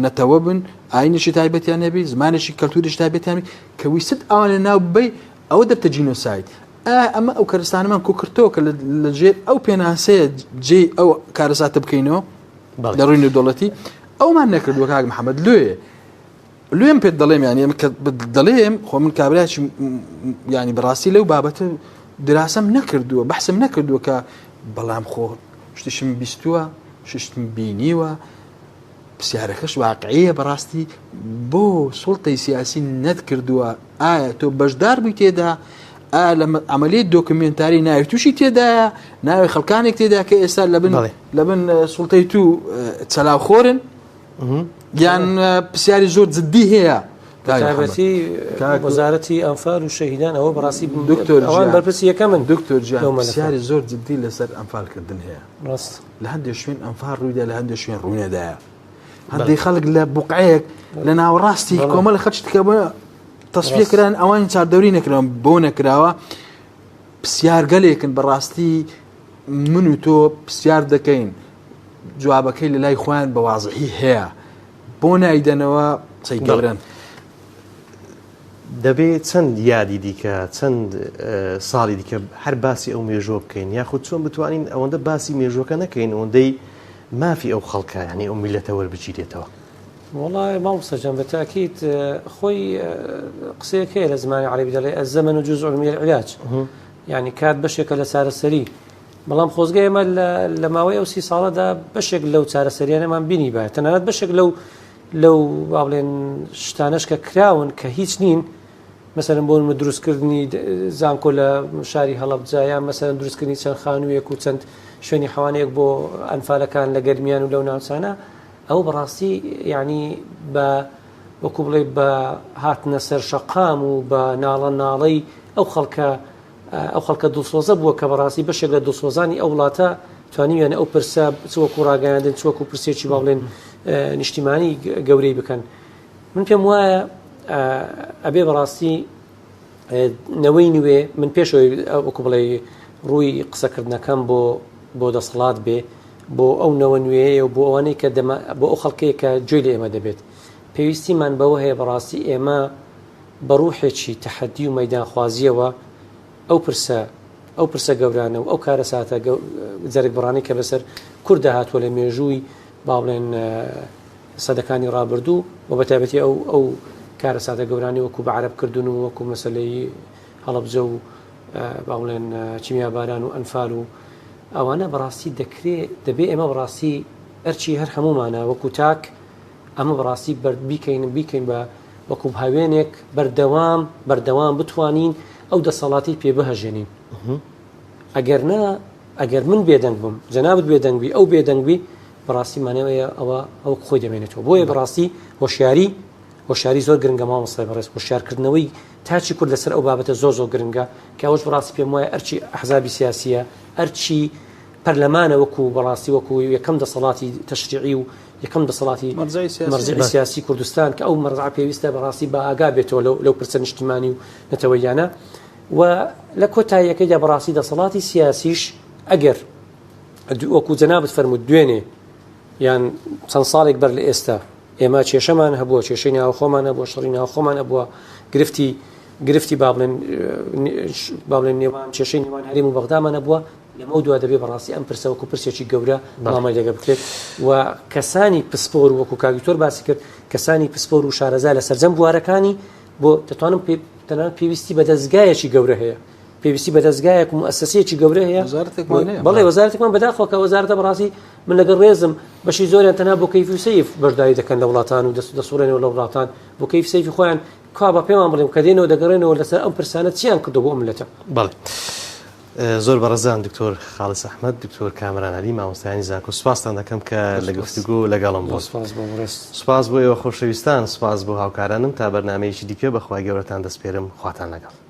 نەتەوە بن ئاینێکی تایبەتیان هەبی زمانێکی کەلتوریش تایبەتیان کە ویست ئەوان لە ناو ببەی ئەوە دەبتە جینۆساید ئەمە ئەو کەرستانەمان کوکردەوە کە لە ژێر ئەو پێناسەیە جێ ئەو کارەساتە بکەینەوە لە ڕووی نێودەوڵەتی ئەومان نەکردووە کاک محەممەد لێم پێت دەڵێم یانی کە دەڵێم خۆ من کابراکی ینی بەڕاستی لەو بابەتە دراسەم نەکردووە بەحسم نەکردووە کە بەڵام خۆ شتشم بیستووە ششتم بینیوە پرسیارەکەش واقعەیە بەڕاستی بۆ سوڵتەی سیاسی نەت کردووە ئایا تۆ بەشدار بووی تێدا لە عملیات دۆکمنتاری ناوی تووشی تێدایە ناوی خەڵکانێک تێدا کە ئێستا لەبن سوڵتەی تو چەلاوخۆرن یان پرسیاری زۆر جددی هەیە تابەتی وەزارەتی ئەنفال و شەهیدان ئەوە بەڕاستی دکتۆر ئەوان بەرپرسی یەکە من دکتۆر جیان پرسیاری زۆر جددی لەسەر ئەنفالکردن هەیە ڕاست لە هەندێک شوێن ئەنفال ڕوویدا لە هەندێک شوێن ڕوونەدایە هەندێک خەڵک لە بوقعەیەک لە ناوەڕاستی کۆمەڵ خەچتکە بە تەسفیەکران ئەوانی چاردەوری نەکراون بۆ نەکراوە پرسیارگەلێکن بەڕاستی من و تۆ پرسیار دەکەین جوابەکەی لە لای خۆیان بە وازحی هەیە بۆ نایدەنەوە چەی گەورن دەبێت چەند یادی دیکە چەند ساڵی دیکە هەر باسی ئەو مێژۆ بکەین یاخود چۆن بتوانین ئەوەندە باسی مێژۆکە نەکەین ئەوەندەی مافی ئەو خەڵکە یعنی ئەو میلەتە وەربگیرێتەوە والله مامۆستا جان بالتأكيد خۆی قسەیەک هەیە لە زمانی عەرەبی دەڵێ الزەمن جزء من العلاج يعني کات بەشێکە لە چارەسەری بەڵام خۆزگای ئێمە لە ماوەی ئەو 30 ساڵەدا بەشێک لەو چارەسەریانەمان بینی بە تەنانەت بەشێک لەو با بڵێن شتانەش کە کراون کە هیچ نین مثلا بۆ دروستکردنی زانکۆ لە شاری هەڵەبجە یان مثلا دروستکردنی چەند خانوویەک و چەند شوێنی حەوانەیەک بۆ ئەنفالەکان لە گەرمیان و لەو ناوچانە ئەو بەڕاستی یعنی بە وەکو بڵێ بە هاتنە سەر شەقام و بە ناڵەی ئەو خەڵکە دڵسۆزە بووە کە بەڕاستی بەشێک لە دڵسۆزانی ئەو وڵاتە توانیویانە ئەو پرسە چوەکو ڕاگەیاندن چوەکو پرسێکی با بڵێن نیشتیمانی گەورەی بکەن من پێم وایە ئەبێ بەڕاستی نەوەی نوێ من پێشەوەی وەکو بڵێ ڕووی قسەکردنەکەم بۆ دەسەڵات بێ بۆ ئەو نەوە نوێیە و بۆ ئەوانەی کە بۆ ئەو خەڵکەیە کە گوێی لە ئێمە دەبێت پێویستیمان بەوە هەیە بەڕاستی ئێمە بە ڕوحێکی تەحەدی و مەیدانخوازیەوە ئەو پرسە گەورانە و ئەو کارە ساتە جەرگ بڕانی کە بەسەر کووردا هاتووە لە مێژووی با بڵێن سەدەکانی ڕابردوو و بەتایبەتی ئەو کارە ساتە گەورانی وەکو بە عەرەبکردن و وەکو مەسەلەی هەڵەبجە و با بڵێن چیمیاباران و ئەنفال و ئەوانە بەڕاستی دەبێ ئێمە بەڕاستی ئەرچی هەر هەمومانە وەکو تاک ئەمە بەڕاستی بیکەین بە وەکو هاوێنێک بەردەوام بتوانین ئەو دەسەڵاتی پێ بهەژێنین ئەگەر من بێدەنگ بم جەنابەت بێدەنگبی ئەو بێدەنگبی بەڕاستی مانەوەیە ئەوە خۆی دەمێنێتەوە بۆیە بەڕاستی هۆشیاری زۆر گرنگە مامۆستای بەڕێز هۆشیارکردنەوەی تاچی کورد لەسەر ئەو بابەتە زۆر گرنگە کە ئەوش بەڕاستی پێم وایە ئەرچی ئەحزابی سیاسیە ئەرچی پەرلەمانە وەکو بەڕاستی وەکو یەکەم دەسەڵاتی تەشریعی و یەکەم دەسەڵاتی مەرجعی سیاسی کوردستان کە ئەو مەرجع پێویستە بەڕاستی بە ئاگا بێتەوە لەو پرسە نیشتیمانی و نەتەوەیانە و لە کۆتاییەکەیدا بەڕاستی دەسەڵاتی سیاسیش ئەگەر وەکو جەنابەت فەرموود دوێنێ یان چەند ساڵێک بەر لە ئێستا ئێمە کێشەمان هەبووە کێشەی ناوخۆمان هەبووە شەڕی ناوخۆمان هەبووە گرفتی با بڵێن نێوان کێشەی نێوان هەرێم و بەغدامان هەبووە لەمە دووە دەبێ بەڕاستی ئەم پرسە وەکو پرسێکی گەورە مامەڵ لەگە بکرێت و کەسانی پسپۆر وەکو کاگتۆر باسی کرد کەسانی پسپۆر و شارەزا لە سەرجەم بوارەکانی بۆ دەتوانم تەنانەت پێویستی بە دەستگایەکی گەورە هەیە پێویستی بە دەستگایەک و مؤسسەسەیەکی گەورە هەیە بەڵێ وەزارەتێکمان بەداخەوە کە وەزارەتە بەڕاستی من لەگەڵ ڕێزم بەشی زۆریان تەنها بۆ کەیف و سەیف بەشداری دەکەن لە وڵاتان و دەسوڕێنەوە لە وڵاتان بۆ کەیف سەیفی خۆیان کا بە پێمان بڵێم کە دێنەوە دەگەڕێنەوە لەسەر ئەم پرسانە چیان کردو بۆ ئەملەتە بەڵێ زۆر بەڕێزان دکتۆر خاڵس ئەحمەد دکتۆر کامران عەلی مامۆستایانی زانکۆ سوپاستان دەکەم کە لە گفتوگۆ لەگەڵم بوو سوپاس بۆ ئێوە خۆشەویستان سوپاس بۆ هاوکارانم تا بەرنامەیەکی دیکە بەخوای گەورەتان دەسپێرم خواتان لەگەڵ